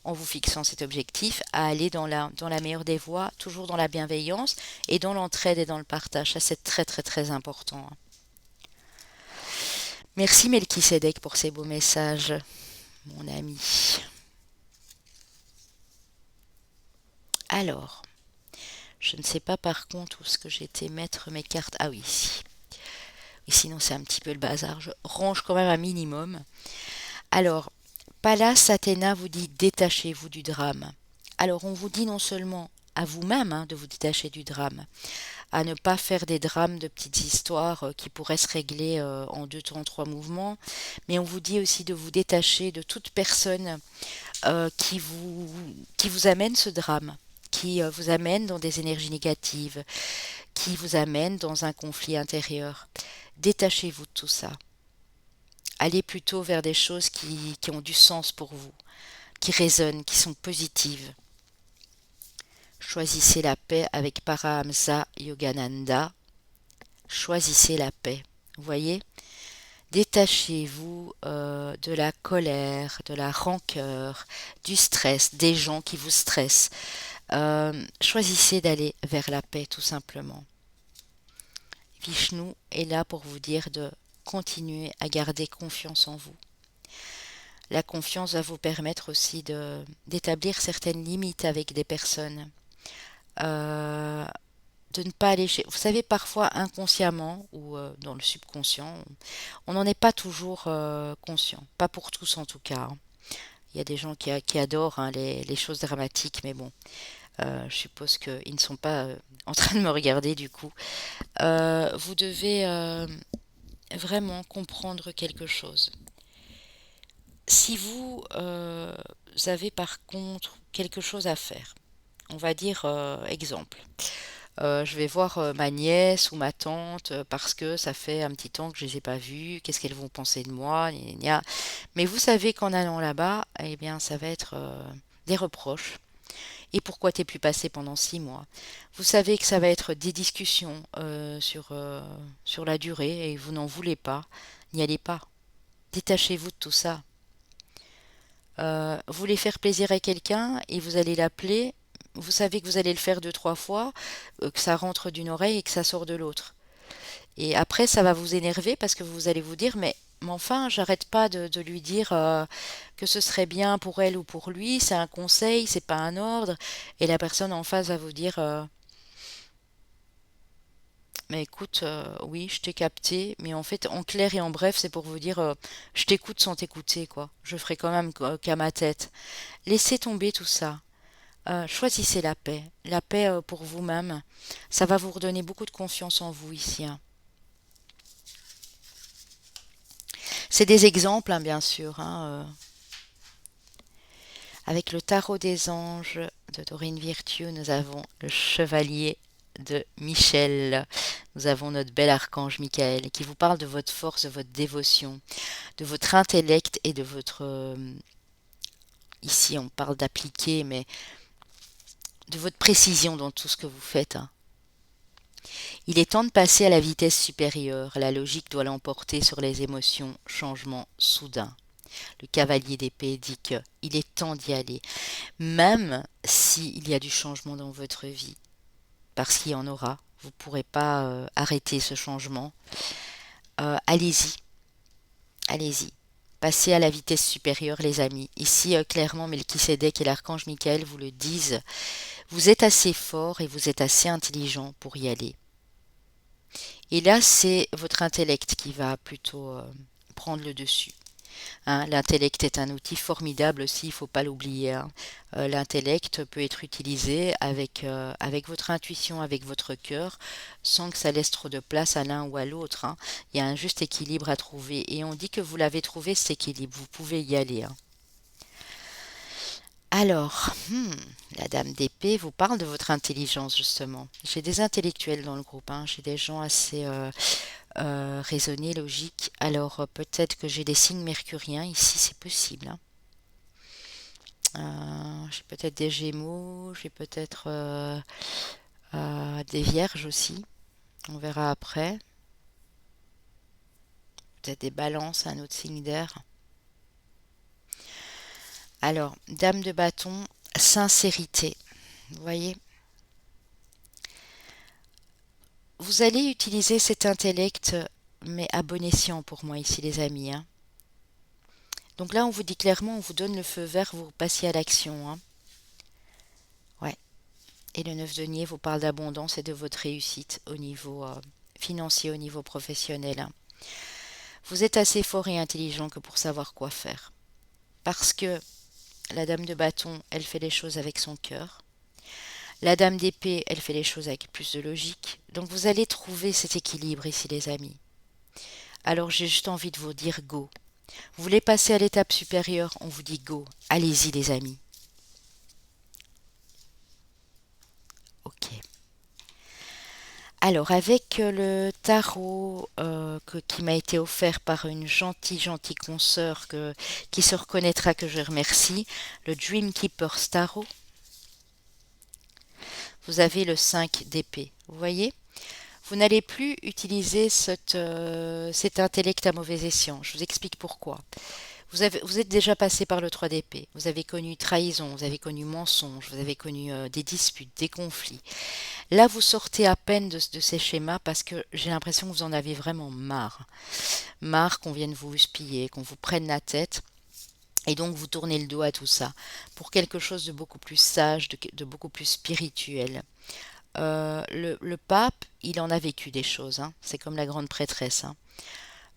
en vous fixant cet objectif, à aller dans la meilleure des voies, toujours dans la bienveillance et dans l'entraide et dans le partage. Ça, c'est très, très, très important, hein. Merci Melchisedec pour ces beaux messages, mon ami. Alors, je ne sais pas par contre où est-ce que j'étais mettre mes cartes. Ah oui, ici. Et sinon, c'est un petit peu le bazar. Je range quand même un minimum. Alors, Pallas Athéna vous dit détachez-vous du drame. Alors, on vous dit non seulement à vous-même, hein, de vous détacher du drame, à ne pas faire des drames de petites histoires qui pourraient se régler en deux temps, trois mouvements, mais on vous dit aussi de vous détacher de toute personne qui vous amène ce drame, qui vous amène dans des énergies négatives, qui vous amène dans un conflit intérieur. Détachez-vous de tout ça. Allez plutôt vers des choses qui ont du sens pour vous, qui résonnent, qui sont positives. Choisissez la paix avec Paramahansa Yogananda. Choisissez la paix. Vous voyez, Détachez-vous de la colère, de la rancœur, du stress, des gens qui vous stressent. Choisissez d'aller vers la paix tout simplement. Vishnu est là pour vous dire de continuer à garder confiance en vous. La confiance va vous permettre aussi d'établir certaines limites avec des personnes. Euh, de ne pas aller chez... Vous savez, parfois inconsciemment ou dans le subconscient, on n'en est pas toujours conscient. Pas pour tous en tout cas, hein. Il y a des gens qui adorent, hein, les choses dramatiques, mais bon, je suppose qu'ils ne sont pas en train de me regarder du coup. Vous devez vraiment comprendre quelque chose. Si vous avez par contre quelque chose à faire, on va dire exemple. Je vais voir ma nièce ou ma tante parce que ça fait un petit temps que je les ai pas vues. Qu'est-ce qu'elles vont penser de moi? Gna, gna, gna. Mais vous savez qu'en allant là-bas, eh bien, ça va être des reproches. Et pourquoi t'es plus passé pendant 6 mois? Vous savez que ça va être des discussions sur la durée et vous n'en voulez pas. N'y allez pas. Détachez-vous de tout ça. Vous voulez faire plaisir à quelqu'un et vous allez l'appeler. Vous savez que vous allez le faire 2, 3 fois, que ça rentre d'une oreille et que ça sort de l'autre. Et après, ça va vous énerver parce que vous allez vous dire, mais enfin, j'arrête pas de lui dire que ce serait bien pour elle ou pour lui, c'est un conseil, c'est pas un ordre. Et la personne en face va vous dire, mais écoute, oui, je t'ai capté, mais en fait, en clair et en bref, c'est pour vous dire, je t'écoute sans t'écouter, quoi. Je ferai quand même qu'à ma tête. Laissez tomber tout ça. Choisissez la paix. La paix pour vous-même. Ça va vous redonner beaucoup de confiance en vous ici, hein. C'est des exemples, hein, bien sûr, hein. Avec le tarot des anges de Dorine Virtue, nous avons le chevalier de Michel. Nous avons notre bel archange Michael qui vous parle de votre force, de votre dévotion, de votre intellect et de votre... ici, on parle d'appliquer, mais de votre précision dans tout ce que vous faites, hein. Il est temps de passer à la vitesse supérieure. La logique doit l'emporter sur les émotions. Changement soudain. Le cavalier d'épée dit que il est temps d'y aller, même s'il y a du changement dans votre vie, parce qu'il y en aura. Vous ne pourrez pas arrêter ce changement. Allez-y, allez-y. Passez à la vitesse supérieure, les amis. Ici, clairement, Melchisédek et l'archange Michael vous le disent. Vous êtes assez fort et vous êtes assez intelligent pour y aller. Et là, c'est votre intellect qui va plutôt prendre le dessus, hein. L'intellect est un outil formidable aussi, il ne faut pas l'oublier, hein. L'intellect peut être utilisé avec votre intuition, avec votre cœur, sans que ça laisse trop de place à l'un ou à l'autre, hein. Il y a un juste équilibre à trouver et on dit que vous l'avez trouvé cet équilibre, vous pouvez y aller, hein. Alors, la dame d'épée vous parle de votre intelligence justement. J'ai des intellectuels dans le groupe, hein. J'ai des gens assez raisonnés, logiques. Alors peut-être que j'ai des signes mercuriens ici, c'est possible, hein. J'ai peut-être des gémeaux, j'ai peut-être des vierges aussi. On verra après. Peut-être des balances, un autre signe d'air. Alors, dame de bâton, sincérité. Vous voyez, vous allez utiliser cet intellect, mais à bon escient pour moi ici, les amis, hein. Donc là, on vous dit clairement, on vous donne le feu vert, vous passiez à l'action, hein. Ouais. Et le 9 denier vous parle d'abondance et de votre réussite au niveau financier, au niveau professionnel, hein. Vous êtes assez fort et intelligent que pour savoir quoi faire. Parce que la dame de bâton, elle fait les choses avec son cœur. La dame d'épée, elle fait les choses avec plus de logique. Donc vous allez trouver cet équilibre ici, les amis. Alors j'ai juste envie de vous dire go. Vous voulez passer à l'étape supérieure, on vous dit go. Allez-y, les amis. Ok. Alors avec le tarot qui m'a été offert par une gentille consoeur qui se reconnaîtra, que je remercie, le Dream Keeper Tarot, vous avez le 5 d'épée. Vous voyez? Vous n'allez plus utiliser cet intellect à mauvais escient. Je vous explique pourquoi. Vous êtes déjà passé par le 3 d'épée. Vous avez connu trahison, vous avez connu mensonge, vous avez connu des disputes, des conflits. Là, vous sortez à peine de ces schémas parce que j'ai l'impression que vous en avez vraiment marre. Marre qu'on vienne vous huspiller, qu'on vous prenne la tête. Et donc vous tournez le dos à tout ça pour quelque chose de beaucoup plus sage, de beaucoup plus spirituel. Le pape, il en a vécu des choses, hein. C'est comme la grande prêtresse, hein.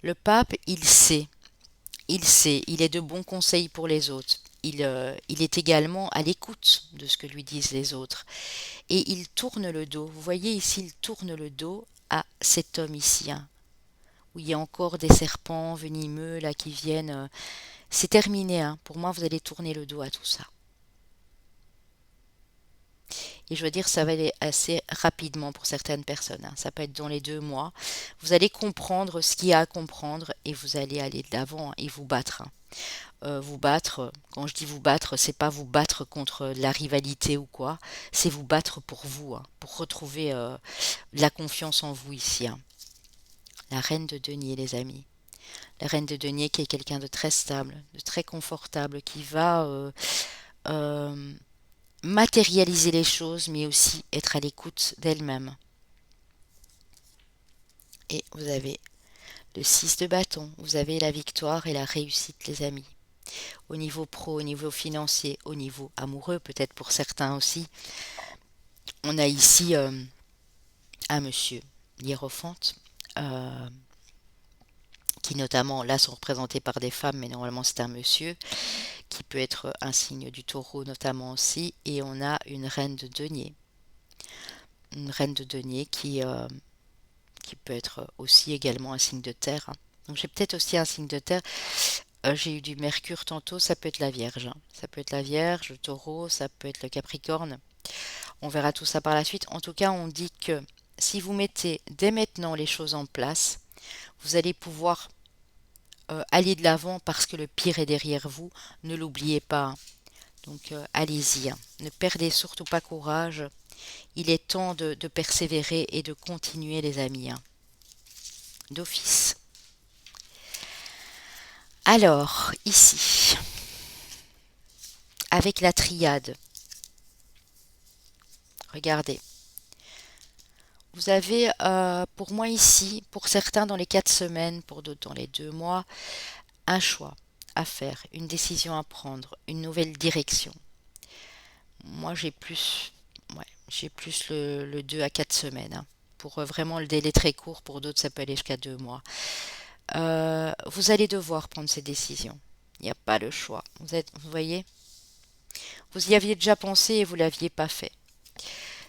Le pape, il sait, il est de bons conseils pour les autres. Il est également à l'écoute de ce que lui disent les autres. Et il tourne le dos. Vous voyez ici, il tourne le dos à cet homme ici, hein, où il y a encore des serpents venimeux là qui viennent. C'est terminé, hein. Pour moi, vous allez tourner le dos à tout ça. Et je veux dire, ça va aller assez rapidement pour certaines personnes, hein. Ça peut être dans les 2 mois. Vous allez comprendre ce qu'il y a à comprendre et vous allez aller de l'avant, hein, et vous battre, hein. Vous battre, quand je dis vous battre, c'est pas vous battre contre la rivalité ou quoi, c'est vous battre pour vous, hein, pour retrouver de la confiance en vous ici, hein. La reine de denier, les amis. La reine de denier qui est quelqu'un de très stable, de très confortable, qui va euh, matérialiser les choses, mais aussi être à l'écoute d'elle-même. Et vous avez le 6 de bâton, vous avez la victoire et la réussite, les amis. Au niveau pro, au niveau financier, au niveau amoureux, peut-être pour certains aussi. On a ici un monsieur hiérophante, euh, qui notamment, là, sont représentés par des femmes, mais normalement c'est un monsieur, qui peut être un signe du taureau notamment aussi. Et on a une reine de denier. Une reine de denier qui peut être aussi également un signe de terre, hein. Donc j'ai peut-être aussi un signe de terre. J'ai eu du Mercure tantôt, ça peut être la Vierge, hein. Ça peut être la Vierge, le Taureau, ça peut être le Capricorne. On verra tout ça par la suite. En tout cas, on dit que si vous mettez dès maintenant les choses en place, vous allez pouvoir aller de l'avant parce que le pire est derrière vous. Ne l'oubliez pas, hein. Donc allez-y, hein. Ne perdez surtout pas courage. Il est temps de persévérer et de continuer, les amis, hein. D'office. Alors, ici, avec la triade, regardez. Vous avez, pour moi ici, pour certains dans les 4 semaines, pour d'autres dans les 2 mois, un choix à faire, une décision à prendre, une nouvelle direction. Moi, ouais, j'ai plus le 2 à 4 semaines, hein. Pour vraiment le délai très court, pour d'autres, ça peut aller jusqu'à 2 mois. Vous allez devoir prendre ces décisions. Il n'y a pas le choix. Vous voyez, vous y aviez déjà pensé et vous ne l'aviez pas fait.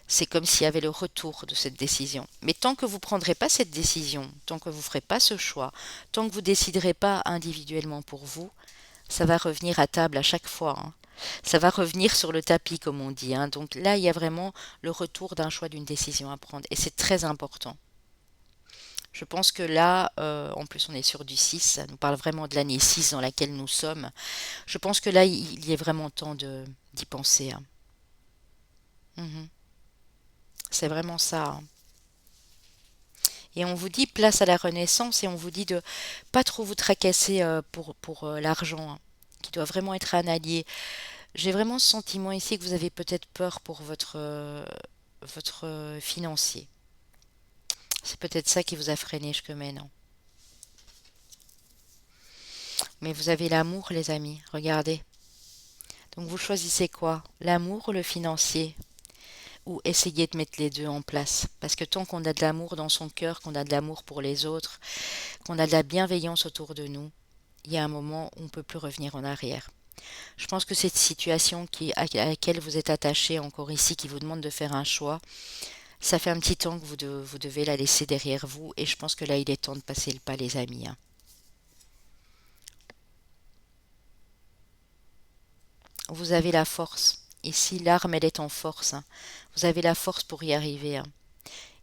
C'est comme s'il y avait le retour de cette décision. Mais tant que vous ne prendrez pas cette décision, tant que vous ne ferez pas ce choix, tant que vous ne déciderez pas individuellement pour vous, ça va revenir à table à chaque fois, hein. Ça va revenir sur le tapis, comme on dit, hein. Donc là, il y a vraiment le retour d'un choix, d'une décision à prendre. Et c'est très important. Je pense que là, en plus on est sur du 6, ça nous parle vraiment de l'année 6 dans laquelle nous sommes. Je pense que là, il y est vraiment temps d'y penser, hein. Mhm. C'est vraiment ça, hein. Et on vous dit place à la renaissance et on vous dit de pas trop vous tracasser pour l'argent, hein, qui doit vraiment être un allié. J'ai vraiment ce sentiment ici que vous avez peut-être peur pour votre financier. C'est peut-être ça qui vous a freiné jusque maintenant. Mais vous avez l'amour, les amis, regardez. Donc vous choisissez quoi? L'amour ou le financier? Ou essayez de mettre les deux en place. Parce que tant qu'on a de l'amour dans son cœur, qu'on a de l'amour pour les autres, qu'on a de la bienveillance autour de nous, il y a un moment où on ne peut plus revenir en arrière. Je pense que cette situation à laquelle vous êtes attaché encore ici, qui vous demande de faire un choix, ça fait un petit temps que vous devez la laisser derrière vous. Et je pense que là, il est temps de passer le pas, les amis, hein. Vous avez la force. Ici, l'arme, elle est en force, hein. Vous avez la force pour y arriver, hein.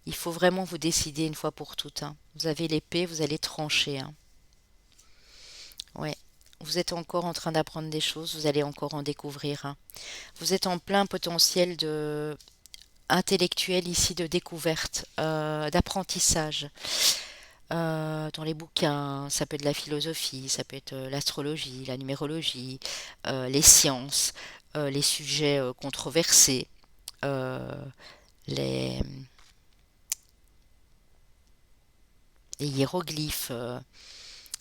Il faut vraiment vous décider une fois pour toutes, hein. Vous avez l'épée, vous allez trancher, hein. Ouais. Vous êtes encore en train d'apprendre des choses, vous allez encore en découvrir, hein. Vous êtes en plein potentiel intellectuel ici de découverte, d'apprentissage. Dans les bouquins, ça peut être la philosophie, ça peut être l'astrologie, la numérologie, les sciences, les sujets controversés, euh, les, les hiéroglyphes,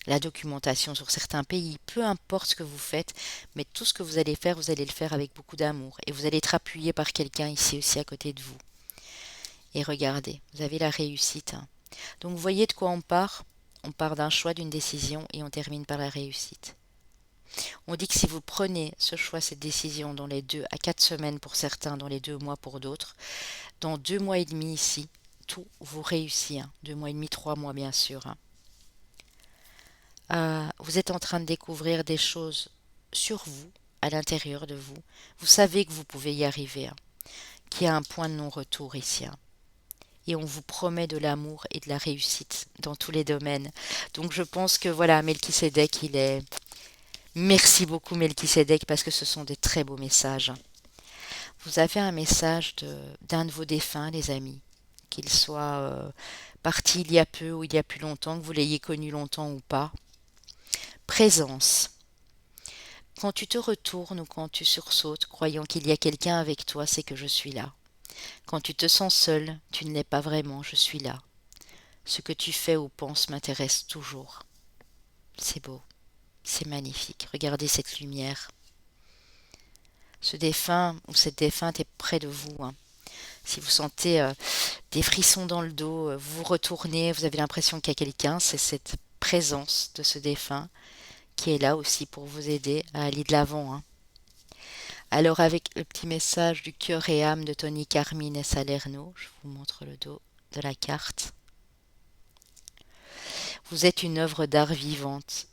la documentation sur certains pays, peu importe ce que vous faites, mais tout ce que vous allez faire, vous allez le faire avec beaucoup d'amour. Et vous allez être appuyé par quelqu'un ici aussi à côté de vous. Et regardez, vous avez la réussite, hein. Donc vous voyez de quoi on part? On part d'un choix, d'une décision et on termine par la réussite. On dit que si vous prenez ce choix, cette décision dans les 2 à 4 semaines pour certains, dans les 2 mois pour d'autres, dans 2 mois et demi ici, tout vous réussit, hein. 2 mois et demi, 3 mois bien sûr, hein. Vous êtes en train de découvrir des choses sur vous, à l'intérieur de vous. Vous savez que vous pouvez y arriver, hein, qu'il y a un point de non-retour ici, hein. Et on vous promet de l'amour et de la réussite dans tous les domaines. Donc je pense que voilà, Melchisédek, il est... Merci beaucoup Melchisédek parce que ce sont des très beaux messages. Vous avez un message d'un de vos défunts, les amis, qu'il soit parti il y a peu ou il y a plus longtemps, que vous l'ayez connu longtemps ou pas. Présence. Quand tu te retournes ou quand tu sursautes, croyant qu'il y a quelqu'un avec toi, c'est que je suis là. Quand tu te sens seul, tu ne l'es pas vraiment, je suis là. Ce que tu fais ou penses m'intéresse toujours. C'est beau, c'est magnifique. Regardez cette lumière. Ce défunt ou cette défunte est près de vous, hein. Si vous sentez des frissons dans le dos, vous vous retournez, vous avez l'impression qu'il y a quelqu'un, c'est cette présence de ce défunt qui est là aussi pour vous aider à aller de l'avant, hein. Alors avec le petit message du cœur et âme de Tony Carmine et Salerno, je vous montre le dos de la carte. Vous êtes une œuvre d'art vivante,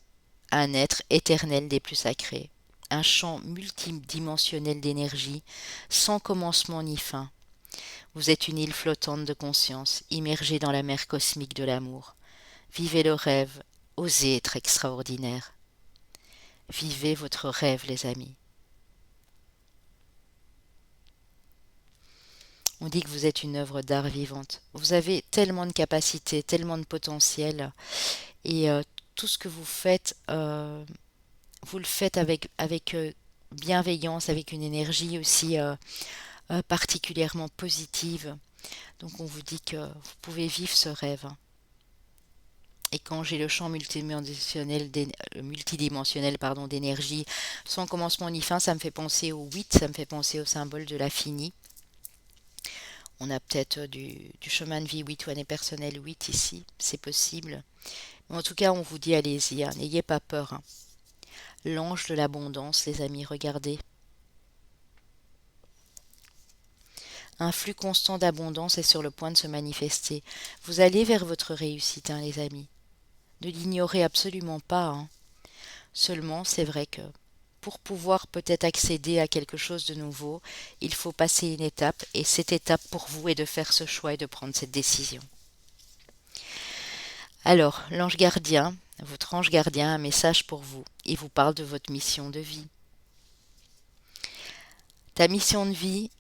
un être éternel des plus sacrés, un champ multidimensionnel d'énergie, sans commencement ni fin. Vous êtes une île flottante de conscience, immergée dans la mer cosmique de l'amour. Vivez le rêve, osez être extraordinaire. Vivez votre rêve, les amis. On dit que vous êtes une œuvre d'art vivante. Vous avez tellement de capacités, tellement de potentiel, et tout ce que vous le faites avec bienveillance, avec une énergie aussi particulièrement positive. Donc on vous dit que vous pouvez vivre ce rêve. Et quand j'ai le champ multidimensionnel d'énergie, sans commencement ni fin, ça me fait penser au 8, ça me fait penser au symbole de l'infini. On a peut-être du chemin de vie 8 ou année personnelle 8 ici, c'est possible. Mais en tout cas, on vous dit allez-y, hein, n'ayez pas peur, hein. L'ange de l'abondance, les amis, regardez. Un flux constant d'abondance est sur le point de se manifester. Vous allez vers votre réussite, hein, les amis. Ne l'ignorez absolument pas, hein. Seulement, c'est vrai que pour pouvoir peut-être accéder à quelque chose de nouveau, il faut passer une étape, et cette étape pour vous est de faire ce choix et de prendre cette décision. Alors, l'ange gardien, votre ange gardien a un message pour vous. Il vous parle de votre mission de vie. Ta mission de vie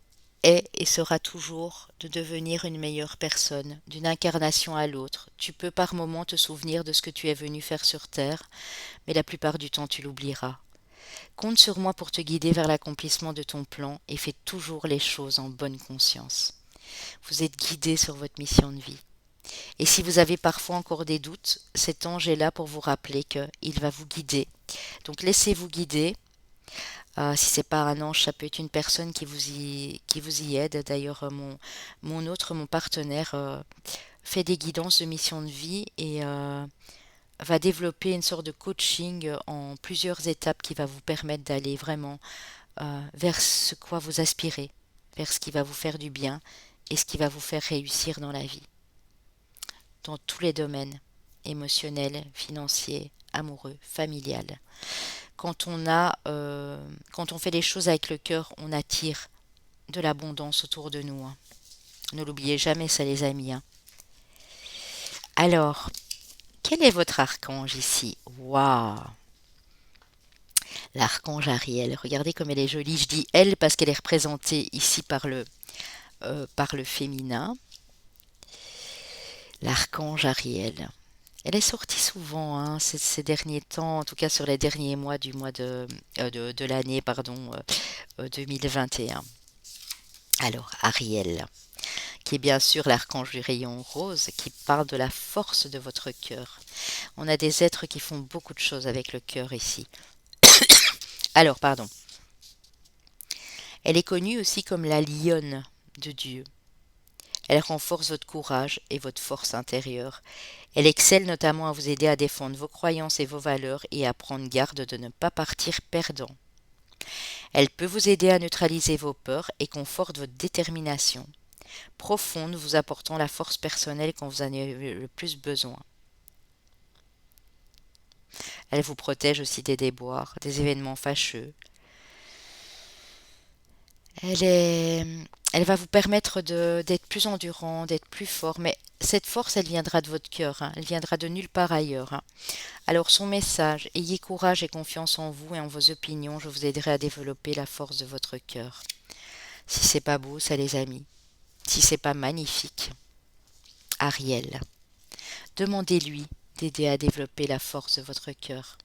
est et sera toujours de devenir une meilleure personne, d'une incarnation à l'autre. Tu peux par moments te souvenir de ce que tu es venu faire sur Terre, mais la plupart du temps tu l'oublieras. Compte sur moi pour te guider vers l'accomplissement de ton plan et fais toujours les choses en bonne conscience. Vous êtes guidé sur votre mission de vie. Et si vous avez parfois encore des doutes, cet ange est là pour vous rappeler qu'il va vous guider. Donc laissez-vous guider. Si c'est pas un ange, ça peut être une personne qui vous y aide. D'ailleurs, mon partenaire, fait des guidances de mission de vie et va développer une sorte de coaching en plusieurs étapes qui va vous permettre d'aller vraiment vers ce quoi vous aspirez, vers ce qui va vous faire du bien et ce qui va vous faire réussir dans la vie, dans tous les domaines, émotionnel, financier, amoureux, familial. Quand on fait les choses avec le cœur, on attire de l'abondance autour de nous, hein. Ne l'oubliez jamais ça, les amis, hein. Alors, quel est votre archange ici? Waouh! L'archange Ariel. Regardez comme elle est jolie. Je dis elle parce qu'elle est représentée ici par par le féminin, l'archange Ariel. Elle est sortie souvent ces derniers temps, en tout cas sur les derniers mois du mois de l'année, pardon, 2021. Alors, Ariel, qui est bien sûr l'archange du rayon rose, qui parle de la force de votre cœur. On a des êtres qui font beaucoup de choses avec le cœur ici. Alors, pardon. Elle est connue aussi comme la lionne de Dieu. Elle renforce votre courage et votre force intérieure. Elle excelle notamment à vous aider à défendre vos croyances et vos valeurs et à prendre garde de ne pas partir perdant. Elle peut vous aider à neutraliser vos peurs et conforte votre détermination profonde, vous apportant la force personnelle quand vous en avez le plus besoin. Elle vous protège aussi des déboires, des événements fâcheux. Elle est, elle va vous permettre d'être plus endurant, d'être plus fort, mais cette force, elle viendra de votre cœur, elle viendra de nulle part ailleurs. Alors son message, ayez courage et confiance en vous et en vos opinions, je vous aiderai à développer la force de votre cœur. Si c'est pas beau, ça les amis. Si c'est pas magnifique, Ariel, demandez-lui d'aider à développer la force de votre cœur,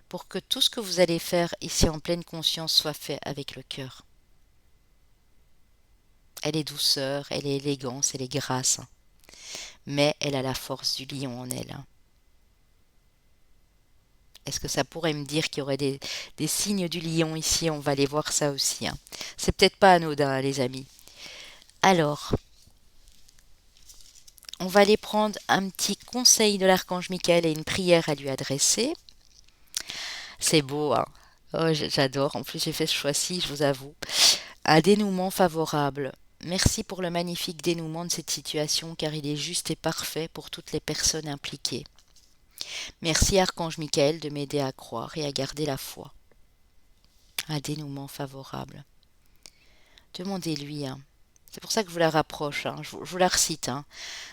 pour que tout ce que vous allez faire ici en pleine conscience soit fait avec le cœur. Elle est douceur, elle est élégance, elle est grâce, mais elle a la force du lion en elle. Est-ce que ça pourrait me dire qu'il y aurait des signes du lion ici? On va aller voir ça aussi. C'est peut-être pas anodin, les amis. Alors, on va aller prendre un petit conseil de l'archange Michael et une prière à lui adresser. C'est beau, hein? Oh, j'adore. En plus, j'ai fait ce choix-ci, je vous avoue. Un dénouement favorable. Merci pour le magnifique dénouement de cette situation, car il est juste et parfait pour toutes les personnes impliquées. Merci, Archange Michael, de m'aider à croire et à garder la foi. Un dénouement favorable. Demandez-lui. C'est pour ça que je vous la rapproche. Je vous la recite.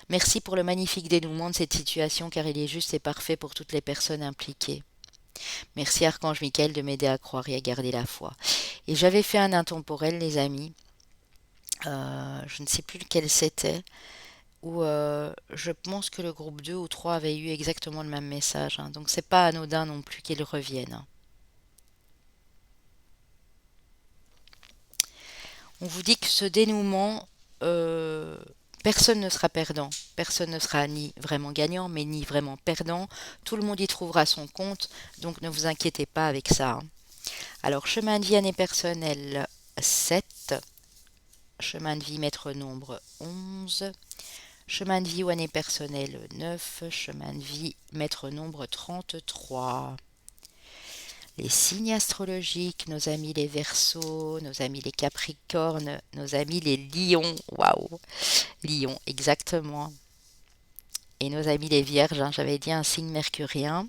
Merci pour le magnifique dénouement de cette situation, car il est juste et parfait pour toutes les personnes impliquées. Merci Archange Michael de m'aider à croire et à garder la foi. Et j'avais fait un intemporel, les amis. Je ne sais plus lequel c'était. Où je pense que le groupe 2 ou 3 avait eu exactement le même message. Donc c'est pas anodin non plus qu'ils reviennent. On vous dit que ce dénouement, personne ne sera perdant. Personne ne sera ni vraiment gagnant, mais ni vraiment perdant. Tout le monde y trouvera son compte, donc ne vous inquiétez pas avec ça. Alors, chemin de vie année personnelle 7, chemin de vie maître nombre 11, chemin de vie ou année personnelle 9, chemin de vie maître nombre 33. Les signes astrologiques, nos amis les Verseaux, nos amis les Capricornes, nos amis les Lions, waouh, Lions, exactement. Et nos amis les Vierges, j'avais dit un signe mercurien.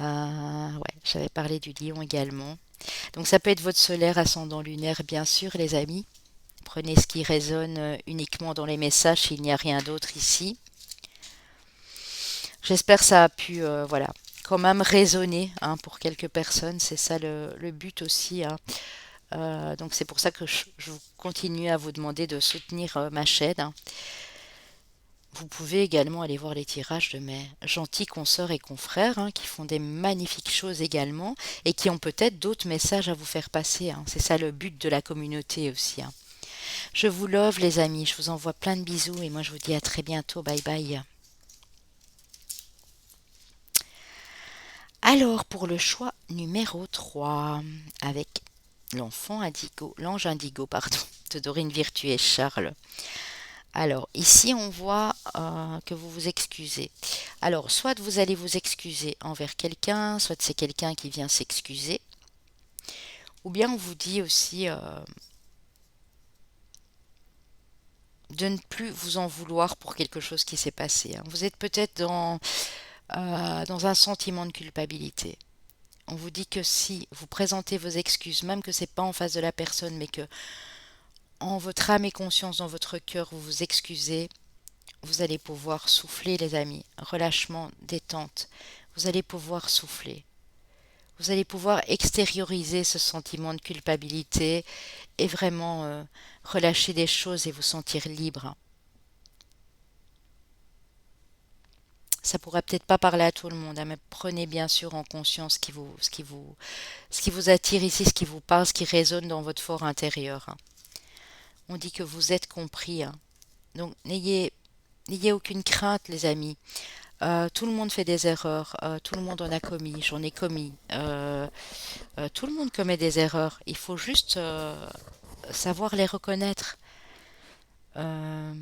Ouais, j'avais parlé du Lion également. Donc ça peut être votre solaire, ascendant lunaire, bien sûr, les amis. Prenez ce qui résonne uniquement dans les messages, s'il n'y a rien d'autre ici. J'espère que ça a pu, voilà, quand même résonner pour quelques personnes. C'est ça le but aussi. Donc c'est pour ça que je continue à vous demander de soutenir ma chaîne. Vous pouvez également aller voir les tirages de mes gentils consoeurs et confrères qui font des magnifiques choses également et qui ont peut-être d'autres messages à vous faire passer. C'est ça le but de la communauté aussi. Je vous love les amis, je vous envoie plein de bisous et moi je vous dis à très bientôt. Bye bye. Alors pour le choix numéro 3 avec l'ange indigo pardon, de Dorine Virtue et Charles. Alors, ici, on voit que vous vous excusez. Alors, soit vous allez vous excuser envers quelqu'un, soit c'est quelqu'un qui vient s'excuser. Ou bien on vous dit aussi de ne plus vous en vouloir pour quelque chose qui s'est passé. Vous êtes peut-être dans un sentiment de culpabilité. On vous dit que si vous présentez vos excuses, même que c'est pas en face de la personne, mais que en votre âme et conscience, dans votre cœur, vous vous excusez, vous allez pouvoir souffler les amis, relâchement, détente, vous allez pouvoir souffler. Vous allez pouvoir extérioriser ce sentiment de culpabilité et vraiment relâcher des choses et vous sentir libre. Ça pourra peut-être pas parler à tout le monde, hein, mais prenez bien sûr en conscience ce qui vous attire ici, ce qui vous parle, ce qui résonne dans votre fort intérieur, hein. On dit que vous êtes compris, hein. Donc n'ayez aucune crainte, les amis. Tout le monde fait des erreurs, tout le monde en a commis, j'en ai commis. Tout le monde commet des erreurs. Il faut juste savoir les reconnaître, euh,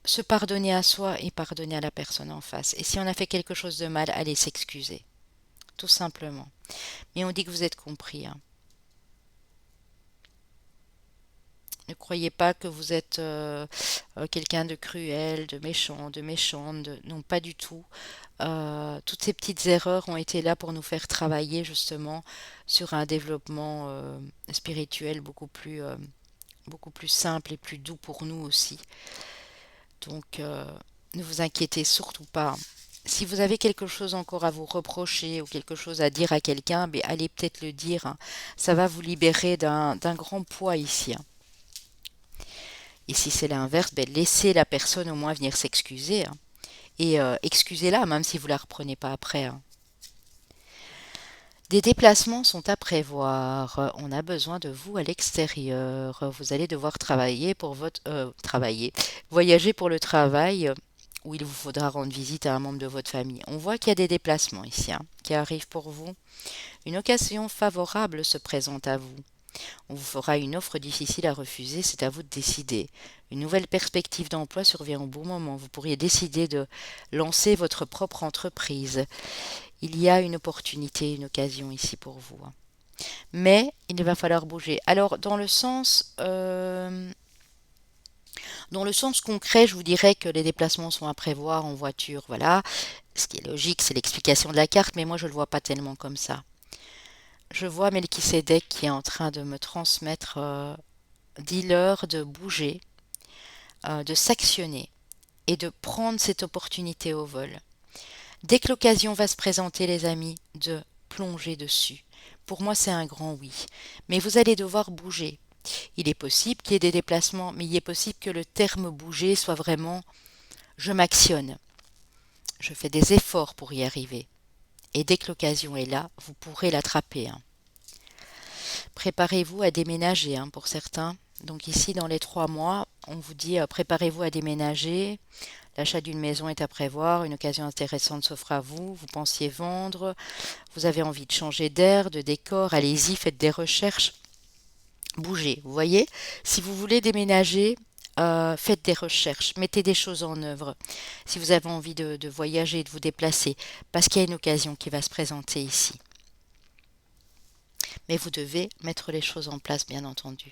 se pardonner à soi et pardonner à la personne en face. Et si on a fait quelque chose de mal, allez s'excuser, tout simplement. Mais on dit que vous êtes compris, hein. Ne croyez pas que vous êtes quelqu'un de cruel, de méchant, de méchante. Non, pas du tout. Toutes ces petites erreurs ont été là pour nous faire travailler justement sur un développement spirituel beaucoup plus simple et plus doux pour nous aussi. Donc, ne vous inquiétez surtout pas. Si vous avez quelque chose encore à vous reprocher ou quelque chose à dire à quelqu'un, ben allez peut-être le dire, hein. Ça va vous libérer d'un grand poids ici, hein. Et si c'est l'inverse, ben laissez la personne au moins venir s'excuser, hein. Et excusez-la, même si vous la reprenez pas après, hein. Des déplacements sont à prévoir. On a besoin de vous à l'extérieur. Vous allez devoir voyager pour le travail, où il vous faudra rendre visite à un membre de votre famille. On voit qu'il y a des déplacements ici, hein, qui arrivent pour vous. Une occasion favorable se présente à vous. On vous fera une offre difficile à refuser, c'est à vous de décider. Une nouvelle perspective d'emploi survient au bon moment. Vous pourriez décider de lancer votre propre entreprise. Il y a une opportunité, une occasion ici pour vous, hein. Mais il va falloir bouger. Alors, dans le sens concret, je vous dirais que les déplacements sont à prévoir en voiture, voilà. Ce qui est logique, c'est l'explication de la carte, mais moi je ne le vois pas tellement comme ça. Je vois Melchisédek qui est en train de me transmettre, dis-leur de bouger, de s'actionner et de prendre cette opportunité au vol. Dès que l'occasion va se présenter, les amis, de plonger dessus. Pour moi, c'est un grand oui. Mais vous allez devoir bouger. Il est possible qu'il y ait des déplacements, mais il est possible que le terme bouger soit vraiment je m'actionne. Je fais des efforts pour y arriver. Et dès que l'occasion est là, vous pourrez l'attraper, hein. Préparez-vous à déménager, hein, pour certains. Donc ici, dans les 3 mois, on vous dit préparez-vous à déménager. L'achat d'une maison est à prévoir, une occasion intéressante s'offre à vous, vous pensiez vendre, vous avez envie de changer d'air, de décor, allez-y, faites des recherches, bougez. Vous voyez, si vous voulez déménager, faites des recherches, mettez des choses en œuvre. Si vous avez envie de voyager, de vous déplacer, parce qu'il y a une occasion qui va se présenter ici. Mais vous devez mettre les choses en place, bien entendu.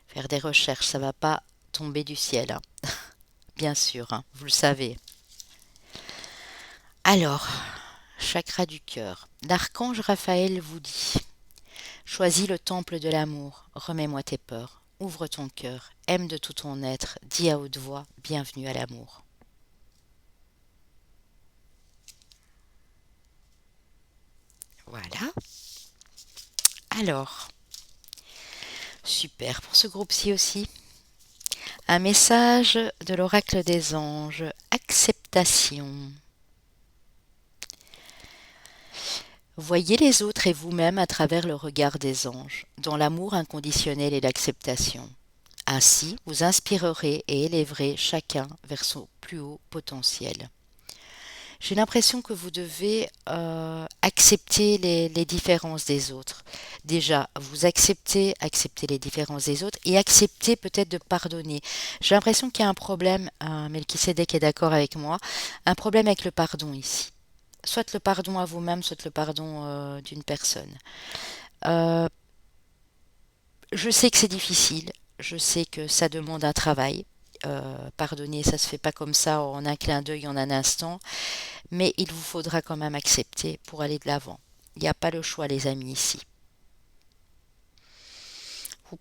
Faire des recherches, ça ne va pas tomber du ciel, hein. Bien sûr, hein, vous le savez. Alors, chakra du cœur. L'archange Raphaël vous dit: choisis le temple de l'amour, remets-moi tes peurs, ouvre ton cœur, aime de tout ton être, dis à haute voix, bienvenue à l'amour. Voilà. Alors, super pour ce groupe-ci aussi. Un message de l'oracle des anges, acceptation. Voyez les autres et vous-même à travers le regard des anges, dans l'amour inconditionnel et l'acceptation. Ainsi, vous inspirerez et élèverez chacun vers son plus haut potentiel. J'ai l'impression que vous devez accepter les différences des autres. Déjà, vous accepter les différences des autres et accepter peut-être de pardonner. J'ai l'impression qu'il y a un problème, Melchisédek est d'accord avec moi, un problème avec le pardon ici. Soit le pardon à vous-même, soit le pardon d'une personne. Euh, je sais que c'est difficile, je sais que ça demande un travail. Pardonner, ça se fait pas comme ça en un clin d'œil en un instant, mais il vous faudra quand même accepter pour aller de l'avant. Il n'y a pas le choix, les amis, ici.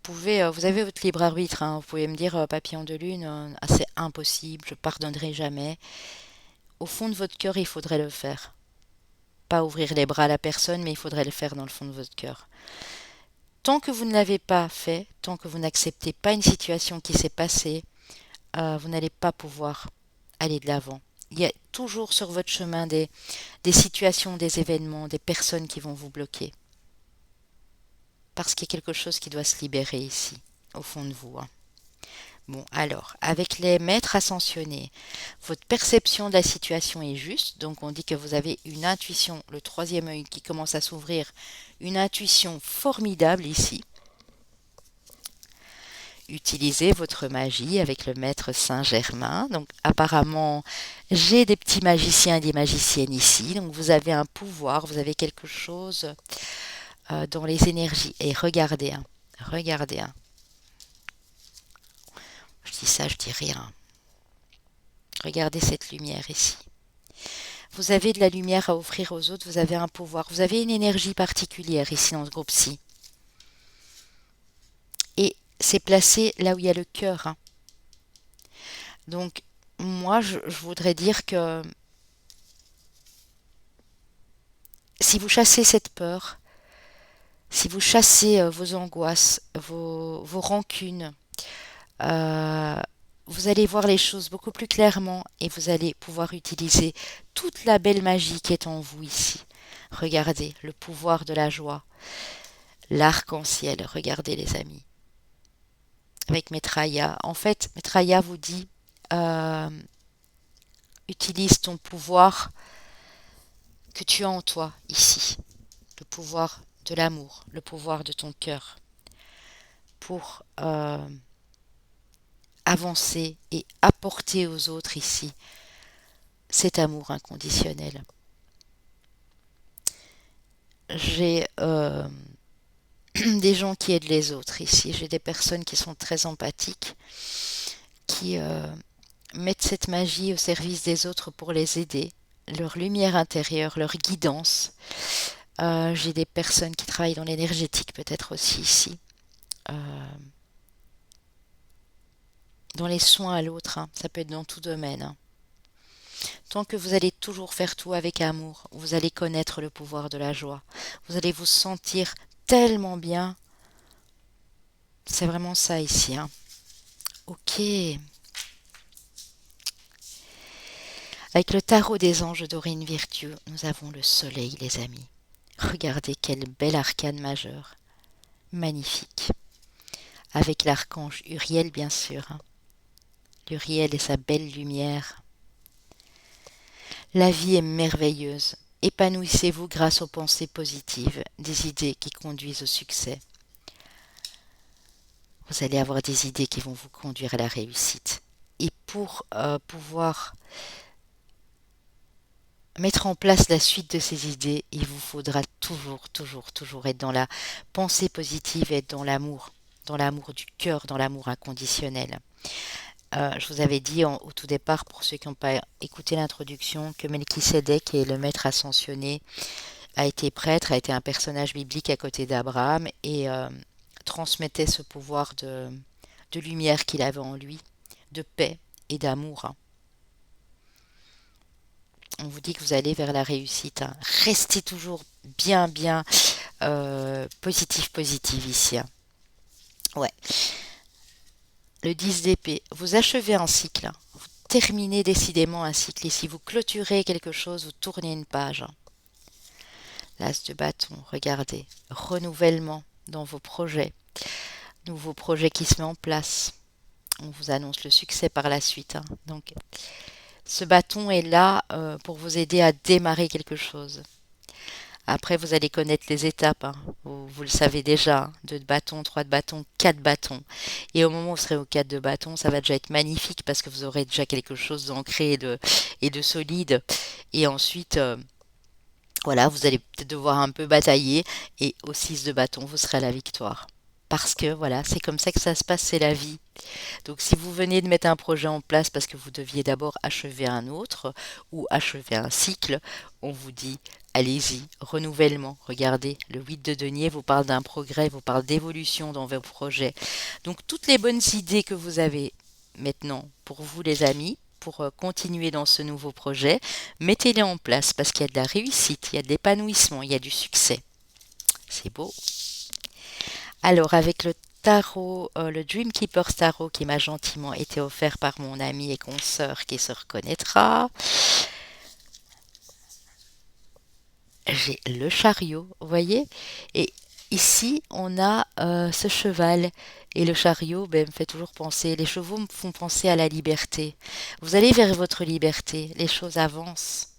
Vous avez votre libre arbitre, hein. Vous pouvez me dire, papillon de lune, c'est impossible, je pardonnerai jamais. Au fond de votre cœur, il faudrait le faire. pas ouvrir les bras à la personne, mais il faudrait le faire dans le fond de votre cœur. Tant que vous ne l'avez pas fait, tant que vous n'acceptez pas une situation qui s'est passée, vous n'allez pas pouvoir aller de l'avant. Il y a toujours sur votre chemin des situations, des événements, des personnes qui vont vous bloquer. Parce qu'il y a quelque chose qui doit se libérer ici, au fond de vous. Bon, alors, avec les maîtres ascensionnés, votre perception de la situation est juste. Donc, on dit que vous avez une intuition, le troisième œil qui commence à s'ouvrir, une intuition formidable ici. Utilisez votre magie avec le maître Saint-Germain. Donc, apparemment, j'ai des petits magiciens et des magiciennes ici. Donc, vous avez un pouvoir, vous avez quelque chose dans les énergies. Et regardez, regardez. Je dis ça, je dis rien. Regardez cette lumière ici. Vous avez de la lumière à offrir aux autres, vous avez un pouvoir, vous avez une énergie particulière ici dans ce groupe-ci. Et c'est placé là où il y a le cœur. Donc, moi, je voudrais dire que si vous chassez cette peur, si vous chassez vos angoisses, vos rancunes, vous allez voir les choses beaucoup plus clairement et vous allez pouvoir utiliser toute la belle magie qui est en vous ici. Regardez le pouvoir de la joie, l'arc-en-ciel, regardez les amis. Avec Maitreya, en fait, Maitreya vous dit utilise ton pouvoir que tu as en toi ici, le pouvoir de l'amour, le pouvoir de ton cœur, pour avancer et apporter aux autres ici cet amour inconditionnel. J'ai des gens qui aident les autres ici, j'ai des personnes qui sont très empathiques, qui mettent cette magie au service des autres pour les aider, leur lumière intérieure, leur guidance. J'ai des personnes qui travaillent dans l'énergétique peut-être aussi ici. Dans les soins à l'autre, ça peut être dans tout domaine. Tant que vous allez toujours faire tout avec amour, vous allez connaître le pouvoir de la joie. Vous allez vous sentir tellement bien. C'est vraiment ça ici. Ok. Avec le tarot des anges d'Aurine Virtue, nous avons le soleil, les amis. Regardez quel bel arcane majeur. Magnifique. Avec l'archange Uriel, bien sûr. Uriel et sa belle lumière. La vie est merveilleuse. Épanouissez-vous grâce aux pensées positives, des idées qui conduisent au succès. Vous allez avoir des idées qui vont vous conduire à la réussite. Et pour pouvoir mettre en place la suite de ces idées, il vous faudra toujours être dans la pensée positive et être dans l'amour du cœur, dans l'amour inconditionnel. Je vous avais dit au tout départ, pour ceux qui n'ont pas écouté l'introduction, que Melchisédek, qui est le maître ascensionné, a été prêtre, a été un personnage biblique à côté d'Abraham et transmettait ce pouvoir de lumière qu'il avait en lui, de paix et d'amour. On vous dit que vous allez vers la réussite. Restez toujours bien positif ici. Ouais. Le 10 d'épée, vous achevez un cycle. Vous terminez décidément un cycle. Ici, vous clôturez quelque chose, vous tournez une page. L'as de bâton, regardez. Renouvellement dans vos projets. Nouveaux projets qui se met en place. On vous annonce le succès par la suite. Donc, ce bâton est là pour vous aider à démarrer quelque chose. Après, vous allez connaître les étapes. Vous le savez déjà. 2 de bâton, 3 de bâton, 4 bâtons. Et au moment où vous serez au 4 de bâton, ça va déjà être magnifique parce que vous aurez déjà quelque chose d'ancré et de solide. Et ensuite, voilà, vous allez peut-être devoir un peu batailler. Et au 6 de bâton, vous serez à la victoire. Parce que voilà, c'est comme ça que ça se passe, c'est la vie. Donc si vous venez de mettre un projet en place parce que vous deviez d'abord achever un autre ou achever un cycle, on vous dit allez-y, renouvellement. Regardez, le 8 de denier vous parle d'un progrès, vous parle d'évolution dans vos projets. Donc toutes les bonnes idées que vous avez maintenant pour vous les amis, pour continuer dans ce nouveau projet, mettez-les en place parce qu'il y a de la réussite, il y a de l'épanouissement, il y a du succès. C'est beau. Alors, avec le tarot, le Dream Keeper Tarot qui m'a gentiment été offert par mon ami et consoeur qui se reconnaîtra, j'ai le chariot, vous voyez? Et ici, on a ce cheval. Et le chariot, ben, me fait toujours penser, les chevaux me font penser à la liberté. Vous allez vers votre liberté, les choses avancent.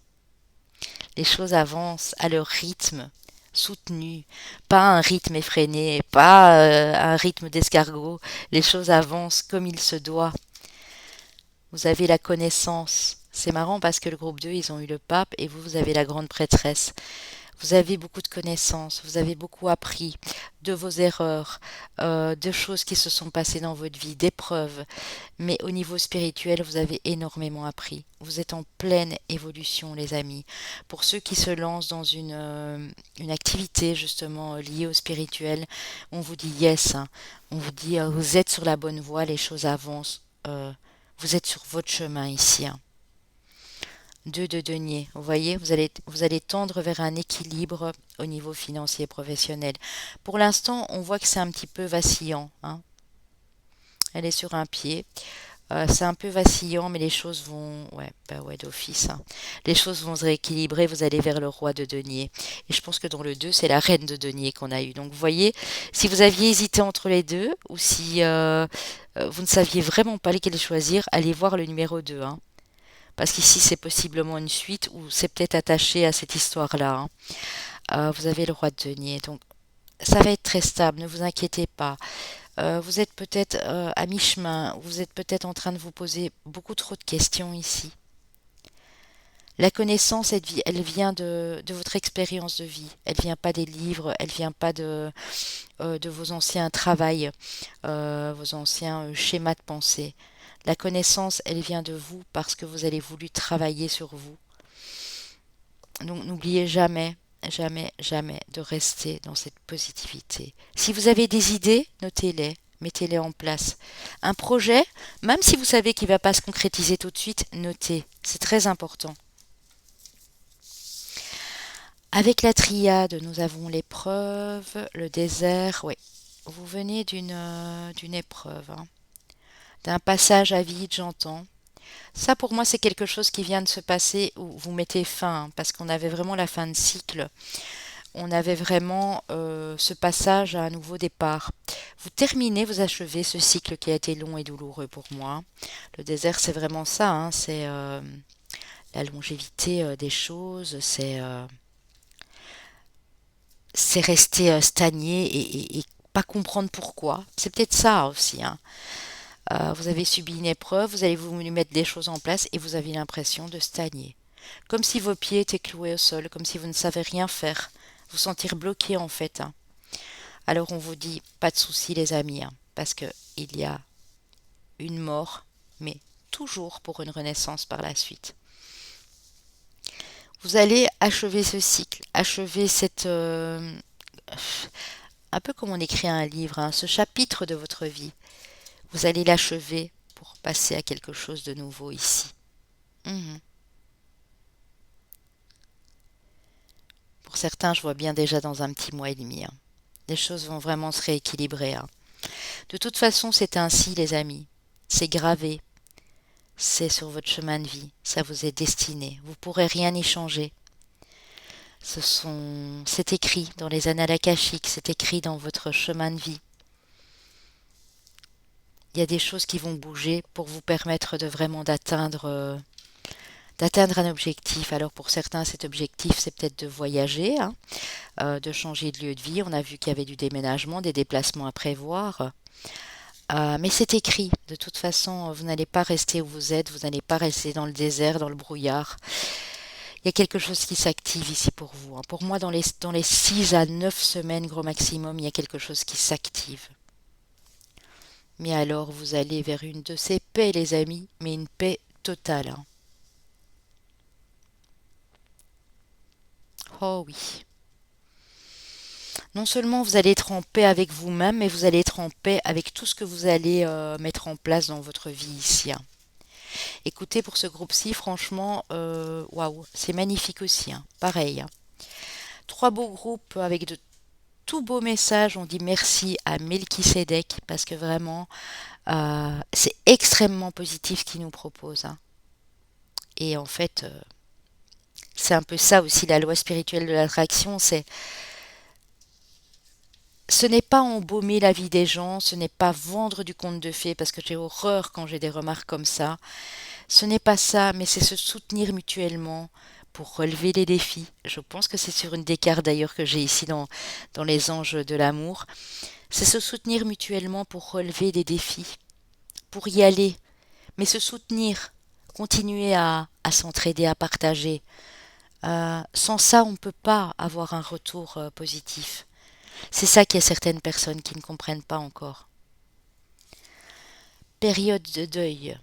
Les choses avancent à leur rythme soutenu, pas un rythme effréné, pas un rythme d'escargot. Les choses avancent comme il se doit. Vous avez la connaissance. C'est marrant parce que le groupe 2, ils ont eu le pape et vous avez la grande prêtresse. Vous avez beaucoup de connaissances, vous avez beaucoup appris de vos erreurs, de choses qui se sont passées dans votre vie, d'épreuves. Mais au niveau spirituel, vous avez énormément appris. Vous êtes en pleine évolution, les amis. Pour ceux qui se lancent dans une activité justement liée au spirituel, on vous dit yes, hein. On vous dit vous êtes sur la bonne voie, les choses avancent. Vous êtes sur votre chemin ici, hein. Deux de denier. Vous voyez, vous allez tendre vers un équilibre au niveau financier et professionnel. Pour l'instant, on voit que c'est un petit peu vacillant, hein. Elle est sur un pied. C'est un peu vacillant, mais les choses vont... Ouais, bah ouais, d'office, hein. Les choses vont se rééquilibrer, vous allez vers le roi de denier. Et je pense que dans le 2, c'est la reine de denier qu'on a eu. Donc vous voyez, si vous aviez hésité entre les deux, ou si vous ne saviez vraiment pas lesquels choisir, allez voir le numéro 2, hein. Parce qu'ici, c'est possiblement une suite ou c'est peut-être attaché à cette histoire-là, hein. Vous avez le roi de denier. Donc, ça va être très stable, ne vous inquiétez pas. Vous êtes peut-être à mi-chemin, vous êtes peut-être en train de vous poser beaucoup trop de questions ici. La connaissance, elle vient de votre expérience de vie. Elle vient pas des livres, elle vient pas de vos anciens travails, vos anciens schémas de pensée. La connaissance, elle vient de vous parce que vous avez voulu travailler sur vous. Donc n'oubliez jamais, jamais, jamais de rester dans cette positivité. Si vous avez des idées, notez-les, mettez-les en place. Un projet, même si vous savez qu'il ne va pas se concrétiser tout de suite, notez. C'est très important. Avec la triade, nous avons l'épreuve, le désert. Oui, vous venez d'une épreuve, hein. D'un passage à vide, j'entends. Ça, pour moi, c'est quelque chose qui vient de se passer où vous mettez fin, hein, parce qu'on avait vraiment la fin de cycle. On avait vraiment ce passage à un nouveau départ. Vous terminez, vous achevez ce cycle qui a été long et douloureux pour moi. Le désert, c'est vraiment ça, hein, c'est la longévité des choses, c'est rester stagné et pas comprendre pourquoi. C'est peut-être ça aussi, hein. Vous avez subi une épreuve, vous allez vous mettre des choses en place et vous avez l'impression de stagner. Comme si vos pieds étaient cloués au sol, comme si vous ne savez rien faire. Vous sentir bloqué en fait, hein. Alors on vous dit, pas de souci les amis, hein, parce que il y a une mort, mais toujours pour une renaissance par la suite. Vous allez achever ce cycle, achever cette... un peu comme on écrit un livre, hein, ce chapitre de votre vie. Vous allez l'achever pour passer à quelque chose de nouveau ici. Mhm. Pour certains, je vois bien déjà dans un petit mois et demi, hein. Les choses vont vraiment se rééquilibrer, hein. De toute façon, c'est ainsi, les amis. C'est gravé. C'est sur votre chemin de vie. Ça vous est destiné. Vous ne pourrez rien y changer. C'est écrit dans les annales akashiques, c'est écrit dans votre chemin de vie. Il y a des choses qui vont bouger pour vous permettre de vraiment d'atteindre un objectif. Alors pour certains, cet objectif, c'est peut-être de voyager, hein, de changer de lieu de vie. On a vu qu'il y avait du déménagement, des déplacements à prévoir. Mais c'est écrit. De toute façon, vous n'allez pas rester où vous êtes, vous n'allez pas rester dans le désert, dans le brouillard. Il y a quelque chose qui s'active ici pour vous, hein. Pour moi, dans les 6 à 9 semaines, gros maximum, il y a quelque chose qui s'active. Mais alors, vous allez vers une de ces paix, les amis, mais une paix totale, hein. Oh oui. Non seulement vous allez être en paix avec vous-même, mais vous allez être en paix avec tout ce que vous allez mettre en place dans votre vie ici, hein. Écoutez, pour ce groupe-ci, franchement, waouh, c'est magnifique aussi, hein. Pareil, hein. Trois beaux groupes avec de tout beaux messages. On dit merci à Melchisedec parce que vraiment, c'est extrêmement positif ce qu'il nous propose, hein. Et en fait, c'est un peu ça aussi la loi spirituelle de l'attraction. Ce n'est pas embaumer la vie des gens, ce n'est pas vendre du conte de fées parce que j'ai horreur quand j'ai des remarques comme ça. Ce n'est pas ça, mais c'est se soutenir mutuellement pour relever les défis. Je pense que c'est sur une des cartes d'ailleurs que j'ai ici dans les anges de l'amour. C'est se soutenir mutuellement pour relever des défis, pour y aller, mais se soutenir, continuer à s'entraider, à partager. Sans ça, on ne peut pas avoir un retour positif. C'est ça qu'il y a certaines personnes qui ne comprennent pas encore. Période de deuil.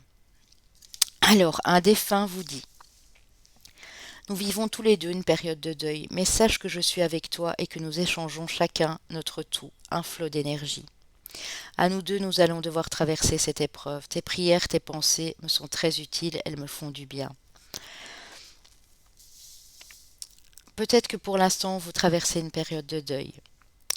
Alors, un défunt vous dit: nous vivons tous les deux une période de deuil, mais sache que je suis avec toi et que nous échangeons chacun notre tout, un flot d'énergie. À nous deux, nous allons devoir traverser cette épreuve. Tes prières, tes pensées me sont très utiles, elles me font du bien. Peut-être que pour l'instant, vous traversez une période de deuil,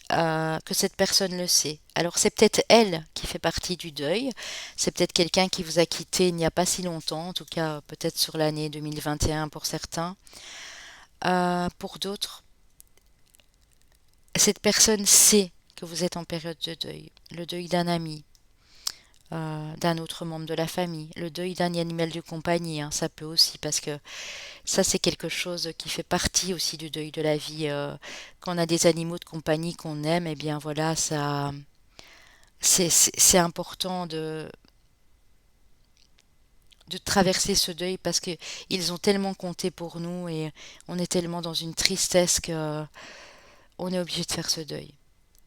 que cette personne le sait. Alors c'est peut-être elle qui fait partie du deuil, c'est peut-être quelqu'un qui vous a quitté il n'y a pas si longtemps, en tout cas peut-être sur l'année 2021 pour certains. Pour d'autres, cette personne sait que vous êtes en période de deuil, le deuil d'un ami, d'un autre membre de la famille, le deuil d'un animal de compagnie, hein, ça peut aussi, parce que ça c'est quelque chose qui fait partie aussi du deuil de la vie. Quand on a des animaux de compagnie qu'on aime, eh bien voilà, ça, c'est important de traverser ce deuil parce que ils ont tellement compté pour nous et on est tellement dans une tristesse que on est obligé de faire ce deuil.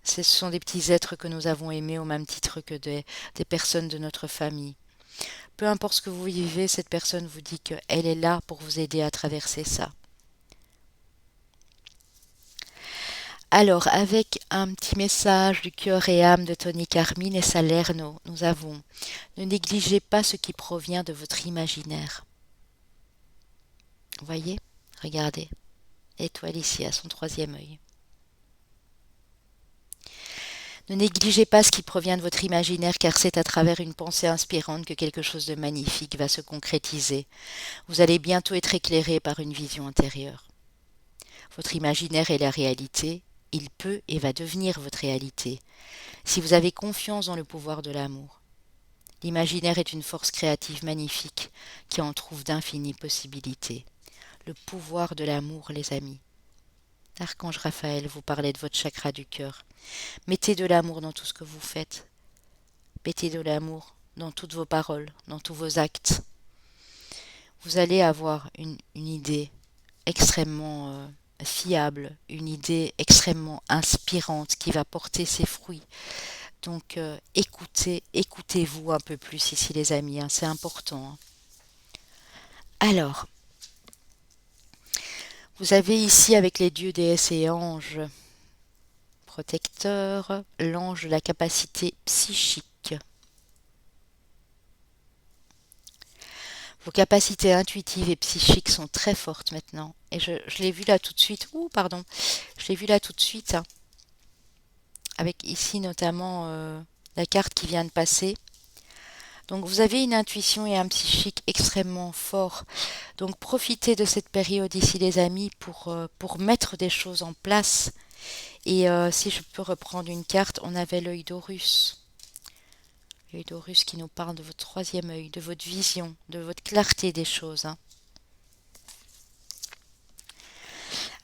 Ce sont des petits êtres que nous avons aimés au même titre que des personnes de notre famille. Peu importe ce que vous vivez, cette personne vous dit qu'elle est là pour vous aider à traverser ça. Alors, avec un petit message du cœur et âme de Tony Carmine et Salerno, nous avons: ne négligez pas ce qui provient de votre imaginaire. Vous voyez? Regardez. Étoile ici à son troisième œil. Ne négligez pas ce qui provient de votre imaginaire car c'est à travers une pensée inspirante que quelque chose de magnifique va se concrétiser. Vous allez bientôt être éclairé par une vision intérieure. Votre imaginaire est la réalité, il peut et va devenir votre réalité, si vous avez confiance dans le pouvoir de l'amour. L'imaginaire est une force créative magnifique qui en trouve d'infinies possibilités. Le pouvoir de l'amour, les amis. L'archange Raphaël vous parlait de votre chakra du cœur. Mettez de l'amour dans tout ce que vous faites. Mettez de l'amour dans toutes vos paroles, dans tous vos actes. Vous allez avoir une idée extrêmement fiable, une idée extrêmement inspirante qui va porter ses fruits. Donc écoutez-vous un peu plus ici les amis, hein, c'est important, hein. Alors, vous avez ici avec les dieux, déesses et anges protecteurs, l'ange de la capacité psychique. Vos capacités intuitives et psychiques sont très fortes maintenant. Et je l'ai vu là tout de suite. Ouh, pardon. Je l'ai vu là tout de suite, hein, avec ici notamment la carte qui vient de passer. Donc vous avez une intuition et un psychique extrêmement forts. Donc profitez de cette période ici les amis pour mettre des choses en place. Et si je peux reprendre une carte, on avait l'œil d'Horus. L'œil d'Horus qui nous parle de votre troisième œil, de votre vision, de votre clarté des choses, hein.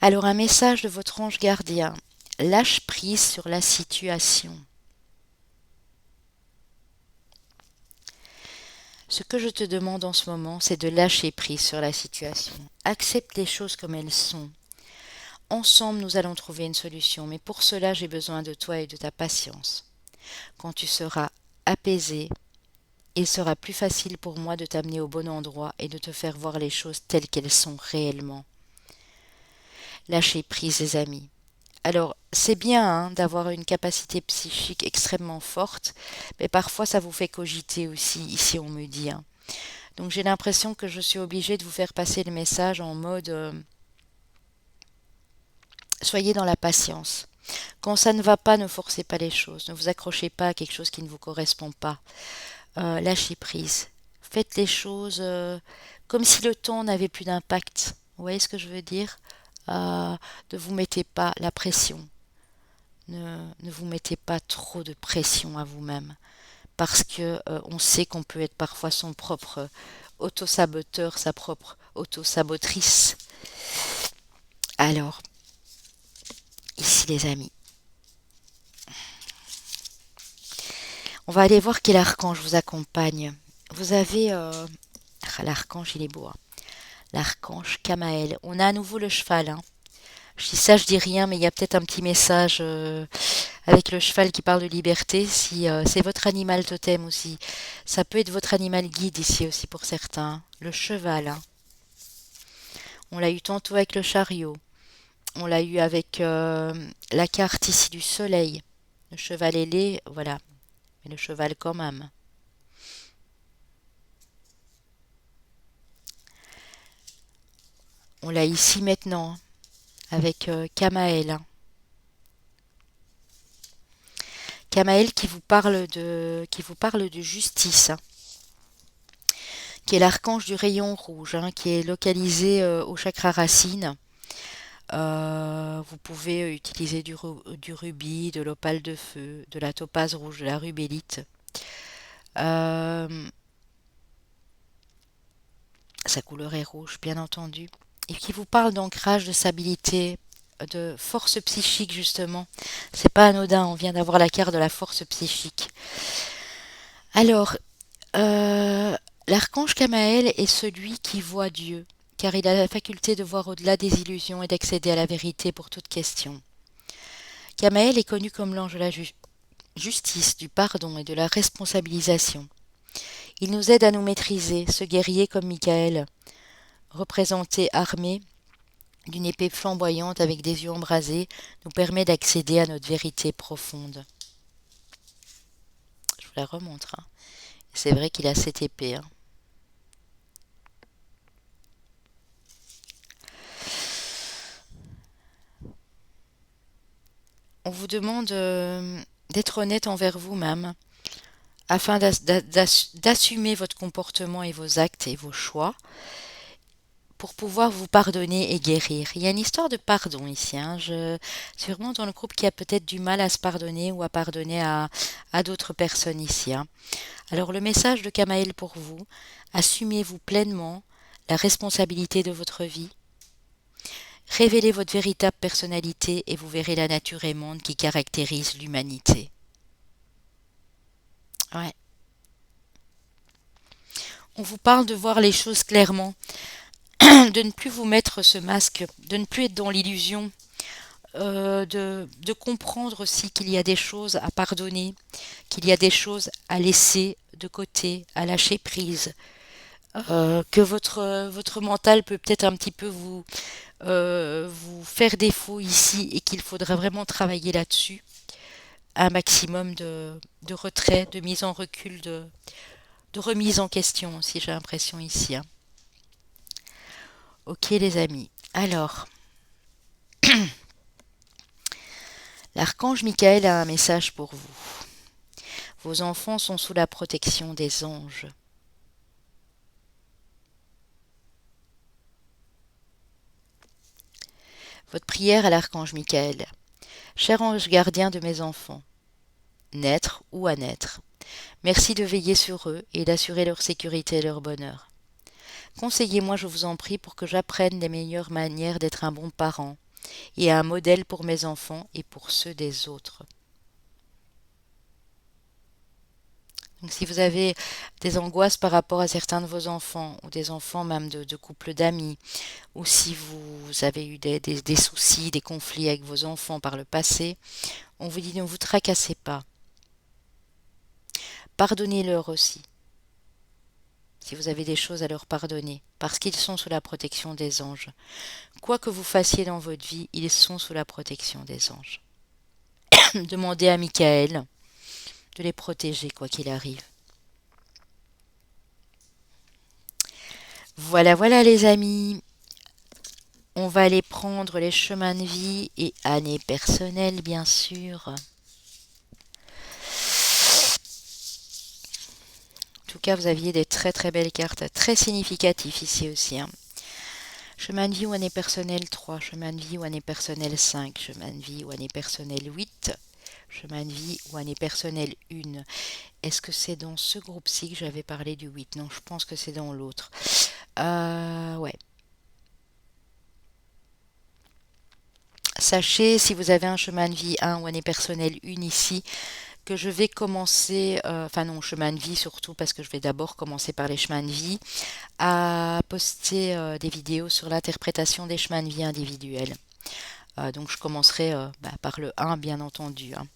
Alors un message de votre ange gardien. Lâche prise sur la situation. Ce que je te demande en ce moment, c'est de lâcher prise sur la situation. Accepte les choses comme elles sont. Ensemble, nous allons trouver une solution, mais pour cela, j'ai besoin de toi et de ta patience. Quand tu seras apaisé, il sera plus facile pour moi de t'amener au bon endroit et de te faire voir les choses telles qu'elles sont réellement. Lâchez prise, les amis. Alors, c'est bien hein, d'avoir une capacité psychique extrêmement forte, mais parfois ça vous fait cogiter aussi, ici on me dit, hein. Donc j'ai l'impression que je suis obligée de vous faire passer le message en mode soyez dans la patience. Quand ça ne va pas, ne forcez pas les choses. Ne vous accrochez pas à quelque chose qui ne vous correspond pas. Lâchez prise. Faites les choses comme si le temps n'avait plus d'impact. Vous voyez ce que je veux dire? Ne vous mettez pas la pression. Ne vous mettez pas trop de pression à vous-même. Parce que on sait qu'on peut être parfois son propre autosaboteur, sa propre autosabotrice. Alors, ici les amis, on va aller voir quel archange vous accompagne. Vous avez... l'archange, il est beau. Hein. L'archange Kamaël. On a à nouveau le cheval. Hein. Je dis ça, je dis rien, mais il y a peut-être un petit message avec le cheval qui parle de liberté. Si c'est votre animal totem aussi. Ça peut être votre animal guide ici aussi pour certains. Le cheval. Hein. On l'a eu tantôt avec le chariot. On l'a eu avec la carte ici du soleil. Le cheval ailé, voilà. Mais le cheval quand même. On l'a ici maintenant avec Kamaël. Hein. Kamaël qui vous parle de justice, hein, qui est l'archange du rayon rouge, hein, qui est localisé au chakra racine. Vous pouvez utiliser du rubis, de l'opale de feu, de la topaze rouge, de la rubélite. Sa couleur est rouge, bien entendu. Et qui vous parle d'ancrage, de stabilité, de force psychique, justement. C'est pas anodin, on vient d'avoir la carte de la force psychique. Alors, l'archange Kamaël est celui qui voit Dieu, car il a la faculté de voir au-delà des illusions et d'accéder à la vérité pour toute question. Kamaël est connu comme l'ange de la justice, du pardon et de la responsabilisation. Il nous aide à nous maîtriser, ce guerrier comme Michael, représenté armé d'une épée flamboyante avec des yeux embrasés, nous permet d'accéder à notre vérité profonde. Je vous la remontre. Hein. C'est vrai qu'il a cette épée. Hein. On vous demande d'être honnête envers vous-même afin d'assumer votre comportement et vos actes et vos choix pour pouvoir vous pardonner et guérir. Il y a une histoire de pardon ici. Hein. Je suis vraiment dans le groupe qui a peut-être du mal à se pardonner ou à pardonner à d'autres personnes ici. Hein. Alors le message de Kamaël pour vous, assumez-vous pleinement la responsabilité de votre vie. Révélez votre véritable personnalité et vous verrez la nature aimante qui caractérise l'humanité. Ouais. On vous parle de voir les choses clairement, de ne plus vous mettre ce masque, de ne plus être dans l'illusion, de comprendre aussi qu'il y a des choses à pardonner, qu'il y a des choses à laisser de côté, à lâcher prise, que votre mental peut peut-être un petit peu vous faire défaut ici et qu'il faudra vraiment travailler là-dessus. Un maximum de retrait, de mise en recul, de remise en question aussi, j'ai l'impression ici. Hein. Ok les amis. Alors, l'archange Michael a un message pour vous. Vos enfants sont sous la protection des anges. Votre prière à l'archange Michael. Cher ange gardien de mes enfants, naître ou à naître, merci de veiller sur eux et d'assurer leur sécurité et leur bonheur. Conseillez-moi, je vous en prie, pour que j'apprenne les meilleures manières d'être un bon parent et un modèle pour mes enfants et pour ceux des autres. Donc si vous avez des angoisses par rapport à certains de vos enfants, ou des enfants même de couples d'amis, ou si vous avez eu des soucis, des conflits avec vos enfants par le passé, on vous dit ne vous tracassez pas. Pardonnez-leur aussi, si vous avez des choses à leur pardonner, parce qu'ils sont sous la protection des anges. Quoi que vous fassiez dans votre vie, ils sont sous la protection des anges. Demandez à Michael de les protéger quoi qu'il arrive. Voilà, voilà les amis. On va aller prendre les chemins de vie et années personnelles, bien sûr. En tout cas, vous aviez des très très belles cartes, très significatives ici aussi, hein. Chemin de vie ou année personnelle 3, chemin de vie ou année personnelle 5, chemin de vie ou année personnelle 8, chemin de vie ou année personnelle 1. Est-ce que c'est dans ce groupe-ci que j'avais parlé du 8? Non, je pense que c'est dans l'autre. Ouais. Sachez, si vous avez un chemin de vie 1 ou année personnelle 1 ici, que je vais commencer, enfin non, chemin de vie surtout, parce que je vais d'abord commencer par les chemins de vie, à poster des vidéos sur l'interprétation des chemins de vie individuels. Donc je commencerai par le 1, bien entendu, hein.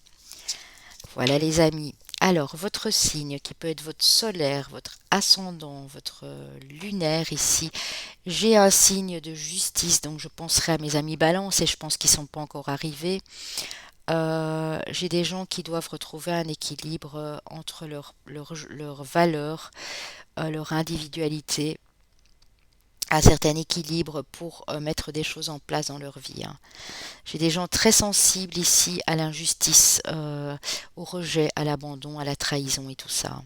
Voilà les amis. Alors, votre signe, qui peut être votre solaire, votre ascendant, votre lunaire ici, j'ai un signe de justice, donc je penserai à mes amis balance et je pense qu'ils ne sont pas encore arrivés. J'ai des gens qui doivent retrouver un équilibre entre leur valeur, leur individualité, un certain équilibre pour mettre des choses en place dans leur vie, hein. J'ai des gens très sensibles ici à l'injustice, au rejet, à l'abandon, à la trahison et tout ça.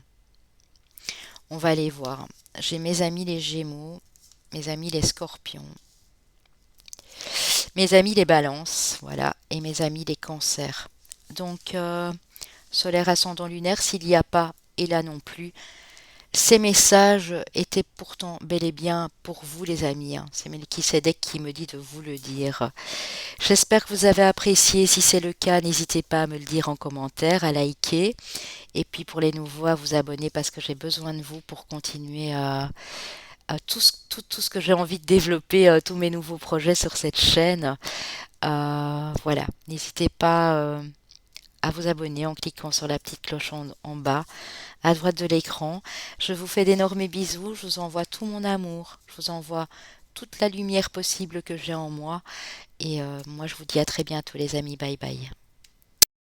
On va aller voir. J'ai mes amis les Gémeaux, mes amis les Scorpions, mes amis les Balances, voilà, et mes amis les Cancers. Donc, solaire ascendant lunaire, s'il n'y a pas, et là non plus, ces messages étaient pourtant bel et bien pour vous les amis, hein. C'est Melchisedec qui me dit de vous le dire. J'espère que vous avez apprécié. Si c'est le cas, n'hésitez pas à me le dire en commentaire, à liker. Et puis pour les nouveaux, à vous abonner parce que j'ai besoin de vous pour continuer à tout ce que j'ai envie de développer, tous mes nouveaux projets sur cette chaîne. Voilà, n'hésitez pas à vous abonner en cliquant sur la petite cloche en bas, à droite de l'écran. Je vous fais d'énormes bisous, je vous envoie tout mon amour, je vous envoie toute la lumière possible que j'ai en moi. Et moi, je vous dis à très bientôt les amis, bye bye.